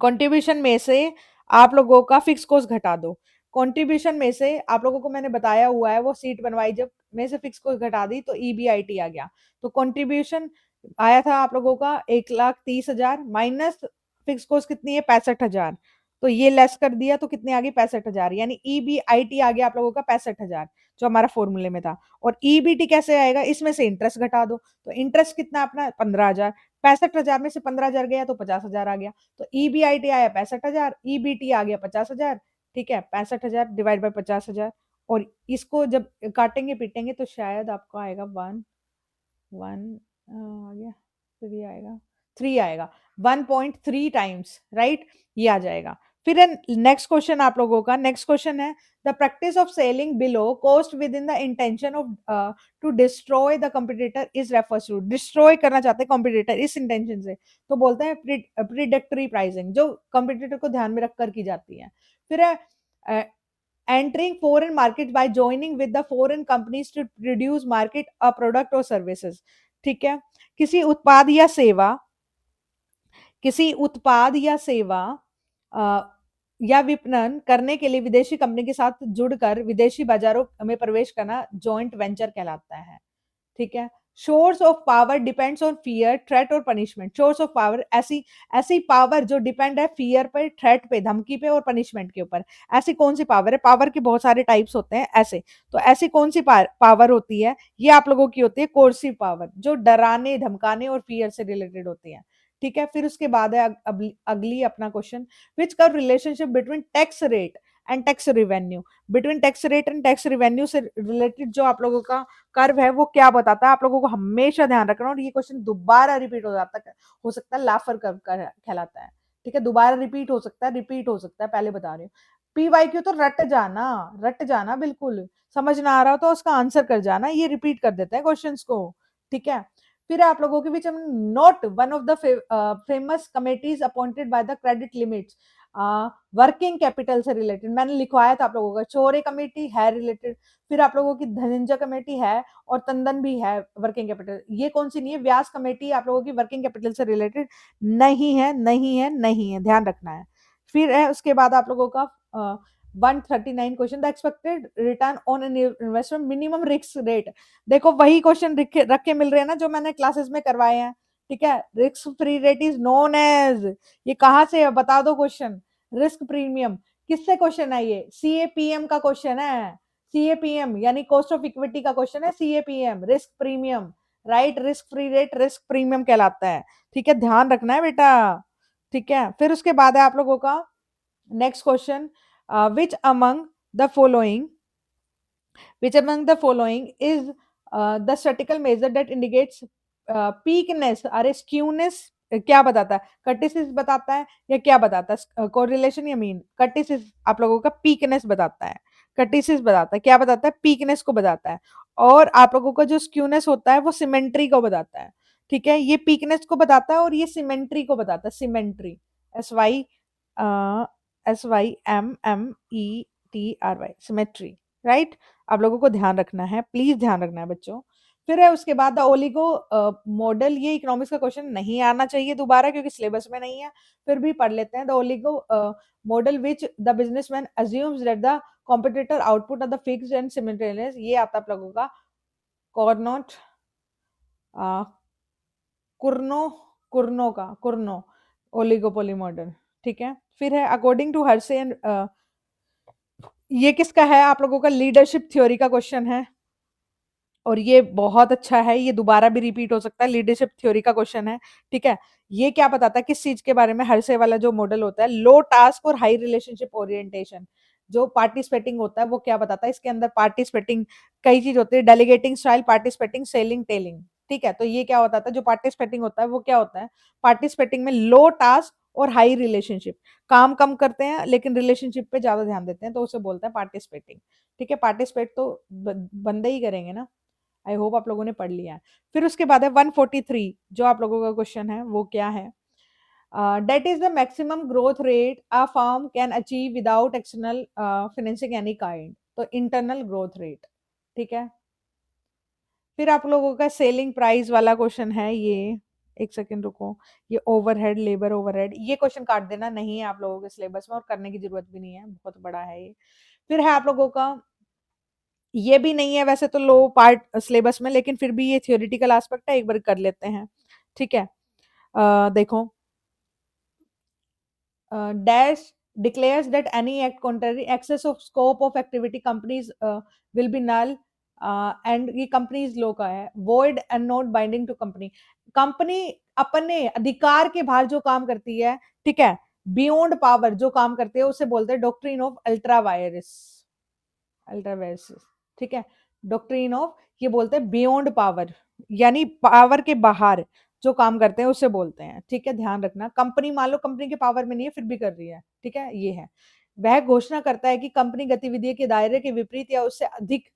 कंट्रीब्यूशन में से आप लोगों का फिक्स कॉस्ट घटा दो, कंट्रीब्यूशन में से आप लोगों को मैंने बताया हुआ है वो सीट बनवाई जब में से फिक्स कॉस्ट घटा दी तो ईबीआईटी आ गया। तो कंट्रीब्यूशन आया था आप लोगों का 1,30,000 माइनस फिक्स कॉस्ट कितनी है 65,000, तो ये लेस कर दिया तो कितने आ गई 65,000, यानी ईबीआईटी आ गया आप लोगों का 65,000 जो हमारा फॉर्मूले में था। और ईबीटी कैसे आएगा, इसमें से इंटरेस्ट घटा दो, तो इंटरेस्ट कितना अपना 15,000, 65,000 में से 15,000 गया तो 50,000 आ गया, तो ईबीआईटी आया 65,000, ईबीटी आ गया 50,000। ठीक है, 65,000 डिवाइड बाय 50,000, और इसको जब काटेंगे पीटेंगे तो शायद आपको आएगा 1 आ गया, 3 आएगा, 3 आएगा, 1.3 टाइम्स, राइट, ये आ जाएगा। फिर नेक्स्ट क्वेश्चन आप लोगों का, नेक्स्ट क्वेश्चन है the practice of selling below cost with in the intention of to destroy the competitor is refers to, destroy करना चाहते हैं कंपटीटर इस इंटेंशन से, तो बोलते हैं प्रीडेक्टरी प्राइसिंग, जो कंपटीटर को ध्यान में रखकर की जाती है। फिर है entering foreign market by joining with the foreign companies to produce market a product or services। ठीक है, किसी उत्पाद या सेवा, किसी उत्पाद या सेवा अ, या विपणन करने के लिए विदेशी कंपनी के साथ जुड़कर विदेशी बाजारों में प्रवेश करना जॉइंट वेंचर कहलाता है। ठीक है, source of power depends on fear threat और पनिशमेंट, सोर्स ऑफ पावर ऐसी ऐसी पावर जो डिपेंड है फियर पे, थ्रेट पे, धमकी पे और पनिशमेंट के ऊपर, ऐसी कौन सी पावर है, पावर के बहुत सारे टाइप्स होते हैं ऐसे, तो ऐसी कौन सी पावर होती है, ये आप लोगों की होती है कोर्सिव पावर, जो डराने धमकाने और फियर से रिलेटेड होती है। ठीक है, फिर उसके बाद है अगली अपना question, which curve relationship between tax rate and tax revenue, between tax rate and tax revenue से रिलेटेड जो आप लोगों का कर्व है वो क्या बताता है, आप लोगों को हमेशा ध्यान रखना, और ये क्वेश्चन दोबारा रिपीट हो जाता है, हो सकता है लाफर कर्व का कहलाता है। ठीक है, दोबारा रिपीट हो सकता है, रिपीट हो सकता है, पहले बता रही हूँ। पी वाई क्यू तो रट जाना बिल्कुल, समझ ना आ रहा हो तो उसका आंसर कर जाना, ये रिपीट कर देते हैं क्वेश्चन को। ठीक है, फिर आप लोगों के बीच not one of the famous committees appointed by the credit limits working capital से रिलेटेड, मैंने लिखवाया था आप लोगों का, चोरे कमेटी है रिलेटेड, फिर आप लोगों की धनंजय कमेटी है और तंदन भी है वर्किंग कैपिटल, ये कौन सी नहीं है, व्यास कमेटी आप लोगों की वर्किंग कैपिटल से रिलेटेड नहीं है, नहीं है, नहीं है, ध्यान रखना है। फिर है उसके बाद आप लोगों का 139 question, the expected return on an investment minimum risk rate, देखो वही क्वेश्चन रख के मिल रहे हैं ना जो मैंने क्लासेस में करवाए हैं। ठीक है, risk free rate is known as, ये कहाँ से है बता दो क्वेश्चन, रिस्क प्रीमियम, किससे क्वेश्चन है ये, सीएपीएम का क्वेश्चन है, सीएपीएम यानी कॉस्ट ऑफ इक्विटी का क्वेश्चन है, CAPM risk premium, right, risk free rate risk premium कहलाता है। ठीक है, ध्यान रखना है बेटा। ठीक है, फिर उसके बाद है आप लोगों का next question, which among the following, which among the following is the statistical measure that indicates peakness अरे skewness क्या बताता है, कर्टिसिस बताता है या क्या बताता है, कोरिलेशन या मीन, कर्टिसिस आप लोगों का पीकनेस बताता है, कर्टिसिस बताता है क्या बताता है, पीकनेस को बताता है, और आप लोगों का जो स्क्यूनेस होता है वो सिमेंट्री को बताता है। ठीक है, ये पीकनेस को बताता है और ये सिमेंट्री को बताता है, सिमेंट्री, SYMMETRY, सिमेट्री, राइट, आप लोगों को ध्यान रखना है, प्लीज ध्यान रखना है बच्चों। फिर है उसके बाद द ओलिगो मॉडल, ये इकोनॉमिक्स का क्वेश्चन नहीं आना चाहिए दोबारा क्योंकि सिलेबस में नहीं है, फिर भी पढ़ लेते हैं, the oligo model which the businessman assumes that the competitor output of the fixed and simultaneous, ये आता है आप लोगों का कॉर्नोट कुर्नो कुर्नो का कुर्नो ओलिगोपोली मॉडल। ठीक है, फिर है अकॉर्डिंग टू हर्से एंड, ये किसका है आप लोगों का, लीडरशिप थ्योरी का क्वेश्चन है, और ये बहुत अच्छा है, ये दोबारा भी रिपीट हो सकता है, लीडरशिप थ्योरी का क्वेश्चन है, ठीक है। ये क्या बताता है किस चीज के बारे में, हर से वाला जो मॉडल होता है, लो टास्क और हाई रिलेशनशिप ओरिएंटेशन, जो पार्टिसिपेटिंग होता है वो क्या बताता है, इसके अंदर पार्टिसिपेटिंग कई चीज होती है, delegating style, participating, selling, telling, ठीक है। तो ये क्या होता है, जो पार्टिसिपेटिंग होता है वो क्या होता है, पार्टिसिपेटिंग में लो टास्क और हाई रिलेशनशिप, काम कम करते हैं लेकिन रिलेशनशिप पे ज्यादा ध्यान देते हैं, तो उसे बोलते हैं पार्टिसिपेटिंग, ठीक है। पार्टिसिपेट तो बंदे ही करेंगे ना। आई होप आप लोगों ने पढ़ लिया है। फिर उसके बाद है 143, जो आप लोगों का क्वेश्चन है वो क्या है, that is the maximum growth rate a firm can achieve without external financing any kind, तो इंटरनल ग्रोथ रेट, ठीक है। फिर आप लोगों का सेलिंग प्राइस वाला क्वेश्चन है ये, एक सेकेंड रुको, ये ओवरहेड, लेबर ओवरहेड, ये क्वेश्चन काट देना, नहीं है आप लोगों के सिलेबस में और करने की जरूरत भी नहीं है, बहुत बड़ा है ये। फिर है आप लोगों का, ये भी नहीं है वैसे तो लो पार्ट सिलेबस में, लेकिन फिर भी ये थियोरिटिकल एस्पेक्ट है, एक बार कर लेते हैं, ठीक है। देखो, dash declares that any act contrary excess of scope of activity companies will be null, and ये कंपनीज लो का है, void and not binding to company, company अपने अधिकार के बाहर जो काम करती है, ठीक है, बियॉन्ड पावर जो काम करती है उसे बोलते हैं doctrine of ultra vires, ultra vires, ठीक है। डॉक्ट्रिन ऑफ, ये बोलते हैं बियॉन्ड पावर, यानी पावर के बाहर जो काम करते हैं उसे बोलते हैं, ठीक है। ध्यान रखना, कंपनी मान लो कंपनी के पावर में नहीं है फिर भी कर रही है, ठीक है, ये है। वह घोषणा करता है कि कंपनी गतिविधि के दायरे के विपरीत या उससे अधिक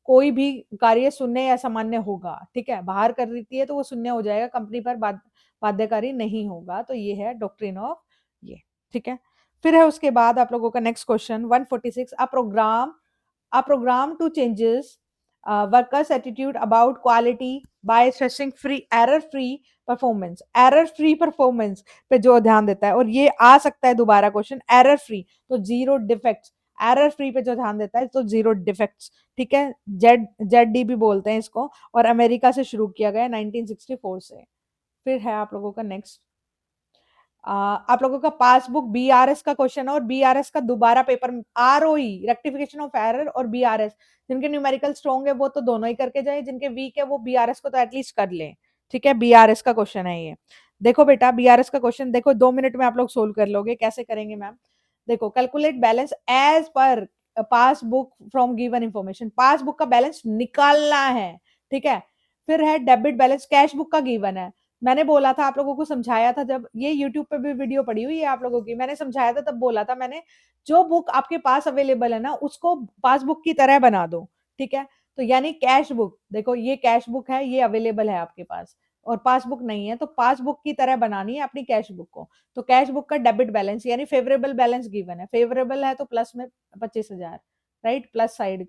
कोई भी कार्य शून्य या सामान्य होगा, ठीक है। बाहर कर रही है तो वो शून्य हो जाएगा, कंपनी पर बाध्यकारी नहीं होगा, तो ये है डॉक्ट्रिन ऑफ ये, ठीक है। फिर है उसके बाद आप लोगों का next question 146, a program to changes workers attitude about quality by stressing error free performance पे जो ध्यान देता है, और ये आ सकता है दोबारा क्वेश्चन, एरर फ्री तो जीरो डिफेक्ट्स, एरर फ्री पे जो ध्यान देता है तो जीरो डिफेक्ट्स, ठीक है। जेड डी भी बोलते हैं इसको, और अमेरिका से शुरू किया गया 1964 से। फिर है आप लोगों का नेक्स्ट, आप लोगों का पासबुक बीआरएस का क्वेश्चन है, और बीआरएस का दोबारा paper, ROE rectification of error और बीआरएस, जिनके न्यूमेरिकल स्ट्रॉन्ग है वो तो दोनों ही करके जाए, जिनके वीक है वो बीआरएस को तो एटलीस्ट कर ले, ठीक है। बीआरएस का क्वेश्चन है ये। देखो बेटा, बीआरएस का क्वेश्चन देखो, 2 मिनट में आप लोग सोल्व कर लोगे, कैसे करेंगे मैम, देखो, calculate balance as per passbook from given information, passbook का बैलेंस निकालना है, ठीक है। फिर है डेबिट बैलेंस, कैश बुक का गिवन है, मैंने बोला था आप लोगों को, समझाया था, जब ये यूट्यूब पे भी वीडियो पड़ी हुई है आप लोगों की, मैंने समझाया था, तब बोला था मैंने, जो बुक आपके पास अवेलेबल है ना उसको पासबुक की तरह बना दो, ठीक है। तो यानी कैश बुक, देखो ये कैश बुक है, ये अवेलेबल है आपके पास, और पासबुक नहीं है, तो पासबुक की तरह बनानी है अपनी कैश बुक को। तो कैश बुक का डेबिट बैलेंस यानी फेवरेबल बैलेंस गिवन है, फेवरेबल है तो प्लस में 25,000, राइट, प्लस साइड।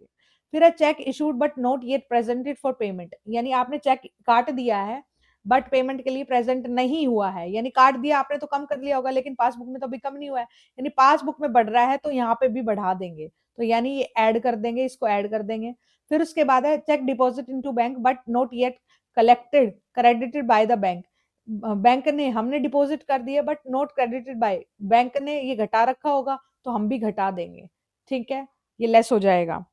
फिर है check issued but not yet presented for payment, यानी आपने चेक काट दिया है बट पेमेंट के लिए प्रेजेंट नहीं हुआ है, यानी काट दिया आपने तो कम कर लिया होगा, लेकिन पासबुक में तो अभी कम नहीं हुआ है, यानी पासबुक में बढ़ रहा है तो यहाँ पे भी बढ़ा देंगे, तो यानी ये ऐड कर देंगे, इसको ऐड कर देंगे। फिर उसके बाद है cheque deposit into bank but not yet collected credited by the bank, bank ने, हमने डिपॉजिट कर दिया but not credited by, bank ने ये घटा रखा होगा तो हम भी घटा देंगे, ठीक है, ये लेस हो जाएगा,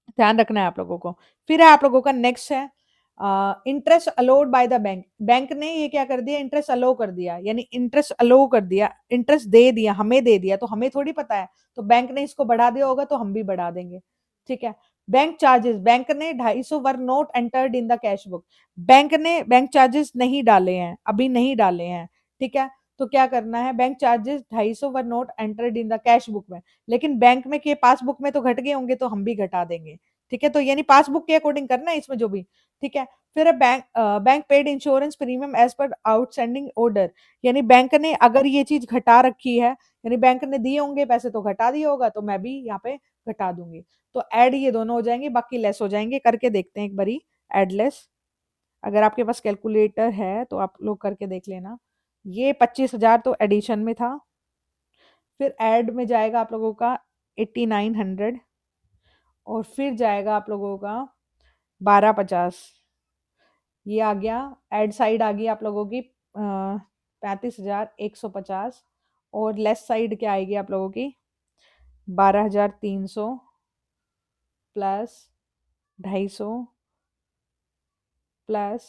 ध्यान रखना है आप लोगों को। फिर है आप लोगों का नेक्स्ट है interest allowed by the bank, bank ने ये क्या कर दिया, इंटरेस्ट अलाउ कर दिया, यानी इंटरेस्ट अलाउ कर दिया, इंटरेस्ट दे दिया, हमें दे दिया, तो हमें थोड़ी पता है, तो बैंक ने इसको बढ़ा दिया होगा तो हम भी बढ़ा देंगे, ठीक है। बैंक चार्जेस, बैंक ने 250 were not entered in the cash book, bank ने बैंक चार्जेस नहीं डाले हैं, अभी नहीं डाले हैं, ठीक है। तो क्या करना है, bank charges 250 were not entered in the cash book में, लेकिन बैंक में के पासबुक में तो घट गए होंगे तो हम भी घटा देंगे, ठीक है। तो यानी पासबुक के अकॉर्डिंग करना है इसमें जो भी, ठीक है। फिर bank paid insurance premium as per outstanding order, यानी बैंक ने अगर ये चीज घटा रखी है, यानी बैंक ने दिए होंगे पैसे तो घटा दिए होगा, तो मैं भी यहाँ पे घटा दूंगी, तो ऐड ये दोनों हो जाएंगे, बाकी लेस हो जाएंगे, करके देखते हैं एक बारी, एड लेस, अगर आपके पास कैलकुलेटर है तो आप लोग करके देख लेना। ये 25,000 तो एडिशन में था, फिर ऐड में जाएगा आप लोगों का 8900, और फिर जाएगा आप लोगों का 1250, ये आ गया, एड साइड आ गई आप लोगों की 35,150, और लेस साइड क्या आएगी आप लोगों की 12,300 प्लस 250 प्लस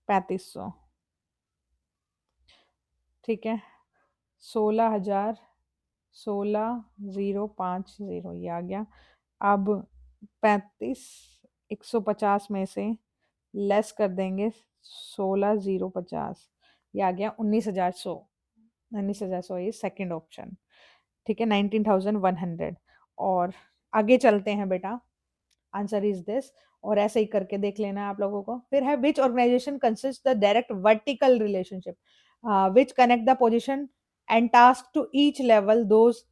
3500, ठीक है। 16,000, 16,050 ये आ गया। अब 35,150 में से लेस कर देंगे 16,050, ये आ गया 19,100। 19,100 ये सेकंड ऑप्शन, ठीक है। 19,100। और आगे चलते हैं बेटा, आंसर इज दिस। और ऐसे ही करके देख लेना है आप लोगों को। फिर है which organisation consist the direct vertical relationship which connect the position and task to each level those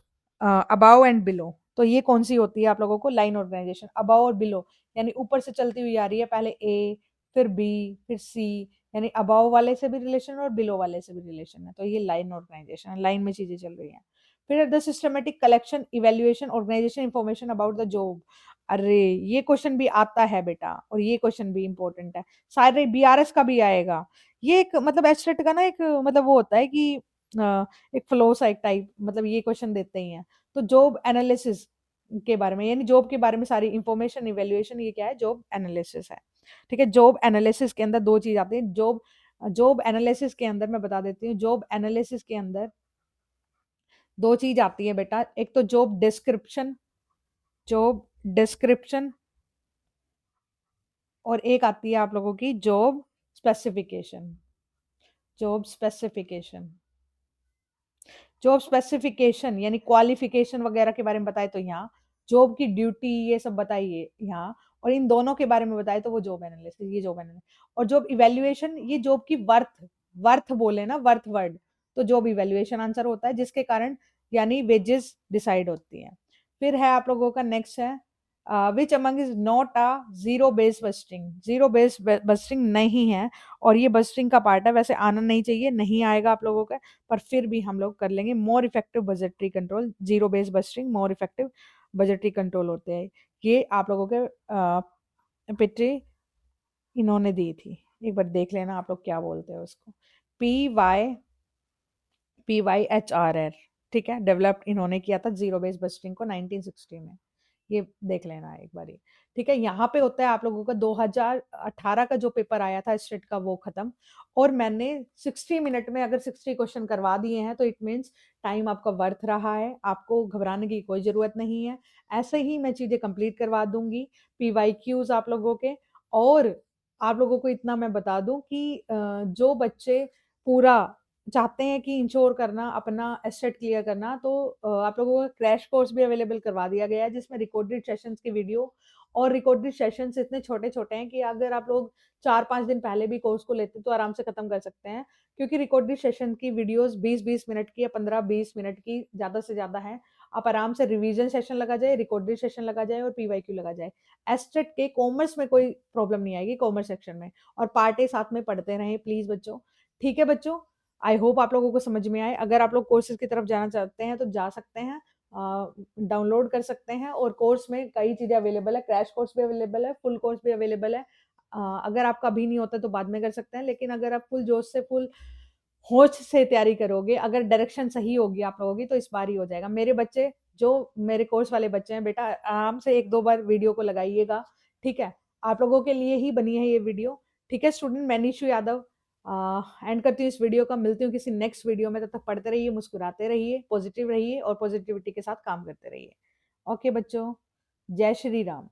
above and below. तो ये कौन सी होती है आप लोगों को? Line organisation. अबाव और बिलो यानी ऊपर से चलती हुई आ रही है, पहले ए फिर बी फिर सी, यानी अबाव वाले से भी रिलेशन और बिलो वाले से भी रिलेशन है, तो ये लाइन ऑर्गेनाइजेशन है, लाइन में चीजें चल रही हैं। फिर the systematic collection evaluation organization information about the job. अरे ये क्वेश्चन भी आता है बेटा, और ये क्वेश्चन भी इंपॉर्टेंट है, सारे बीआरएस का भी आएगा। ये एक मतलब एस्टेट का ना एक मतलब वो होता है कि एक फ्लो सा एक टाइप, मतलब ये क्वेश्चन देते ही हैं। तो जॉब एनालिसिस के बारे में, यानी जॉब के बारे में सारी इंफॉर्मेशन इवेल्युएशन, ये क्या है? जॉब एनालिसिस है, ठीक है। जॉब एनालिसिस के अंदर दो चीज आती है। जॉब एनालिसिस के अंदर मैं बता देती हूँ, जॉब एनालिसिस के अंदर दो चीज आती है बेटा। एक तो जॉब डिस्क्रिप्शन, जॉब डिस्क्रिप्शन, और एक आती है आप लोगों की job specification. Job specification, job specification यानी क्वालिफिकेशन वगैरह के बारे में बताए तो यहाँ, जॉब की ड्यूटी ये सब बताइए यहाँ, और इन दोनों के बारे में बताए तो वो जॉब एनालिसिस, ये जॉब एनालिसिस। और जॉब इवेल्युएशन, ये जॉब की वर्थ, वर्थ बोले ना, वर्थ वर्ड, तो जॉब इवेल्युएशन आंसर होता है, जिसके कारण यानी वेजेस डिसाइड होती हैं। फिर है आप लोगों का नेक्स्ट है which among is not a zero base busting. Zero base busting नहीं है, और ये बस्टिंग का पार्ट है, वैसे आना नहीं चाहिए, नहीं आएगा आप लोगों का, पर फिर भी हम लोग कर लेंगे। More effective budgetary control, zero base busting more effective budgetary control होते हैं। ये आप लोगों के पिट्री इन्होंने दी थी, एक बार देख लेना आप लोग क्या बोलते हैं उसको। PYHRR, ठीक है, डेवलप्ड इन्होंने किया था जीरो बेस बस्टिंग को 1960 में, ये देख लेना है एक बार, ठीक है। यहाँ पे होता है आप लोगों का 2018 का जो पेपर आया था स्टेट का, वो खत्म, और मैंने 60 मिनट में अगर 60 क्वेश्चन करवा दिए हैं, तो इट मीन्स टाइम आपका वर्थ रहा है, आपको घबराने की कोई जरूरत नहीं है। ऐसे ही मैं चीजें कंप्लीट करवा दूंगी, PYQs आप लोगों के। और आप लोगों को इतना मैं बता दूं कि जो बच्चे पूरा चाहते हैं कि इंश्योर करना, अपना एसेट क्लियर करना, तो आप लोगों को क्रैश कोर्स भी अवेलेबल करवा दिया गया है, जिसमें रिकॉर्डेड सेशंस की वीडियो, और रिकॉर्डेड सेशंस इतने छोटे छोटे हैं कि अगर आप लोग 4-5 दिन पहले भी कोर्स को लेते तो आराम से खत्म कर सकते हैं, क्योंकि रिकॉर्डेड सेशन की वीडियोस 20-20 मिनट की या 15-20 मिनट की ज्यादा से ज्यादा है। आप आराम से रिवीजन सेशन लगा जाए, रिकॉर्डेड सेशन लगा जाए, और पीवाईक्यू लगा जाए। एस्टेट के कॉमर्स में कोई प्रॉब्लम नहीं आएगी, कॉमर्स सेक्शन में, और पार्ट ए साथ में पढ़ते रहें प्लीज बच्चों, ठीक है बच्चों। आई होप आप लोगों को समझ में आए। अगर आप लोग कोर्सेज की तरफ जाना चाहते हैं तो जा सकते हैं, डाउनलोड कर सकते हैं, और कोर्स में कई चीज़ें अवेलेबल है, क्रैश कोर्स भी अवेलेबल है, फुल कोर्स भी अवेलेबल है। अगर आपका अभी नहीं होता तो बाद में कर सकते हैं, लेकिन अगर आप फुल जोश से, फुल होश से तैयारी करोगे, अगर डायरेक्शन सही होगी आप लोगों की, तो इस बार ही हो जाएगा। मेरे बच्चे, जो मेरे कोर्स वाले बच्चे हैं बेटा, आराम से 1-2 बार वीडियो को लगाइएगा, ठीक है। आप लोगों के लिए ही बनी है ये वीडियो, ठीक है स्टूडेंट। मैं निशु यादव एंड करती हूँ इस वीडियो का, मिलती हूँ किसी नेक्स्ट वीडियो में। तब तक पढ़ते रहिए, मुस्कुराते रहिए, पॉजिटिव रहिए, और पॉजिटिविटी के साथ काम करते रहिए। ओके बच्चों, जय श्री राम।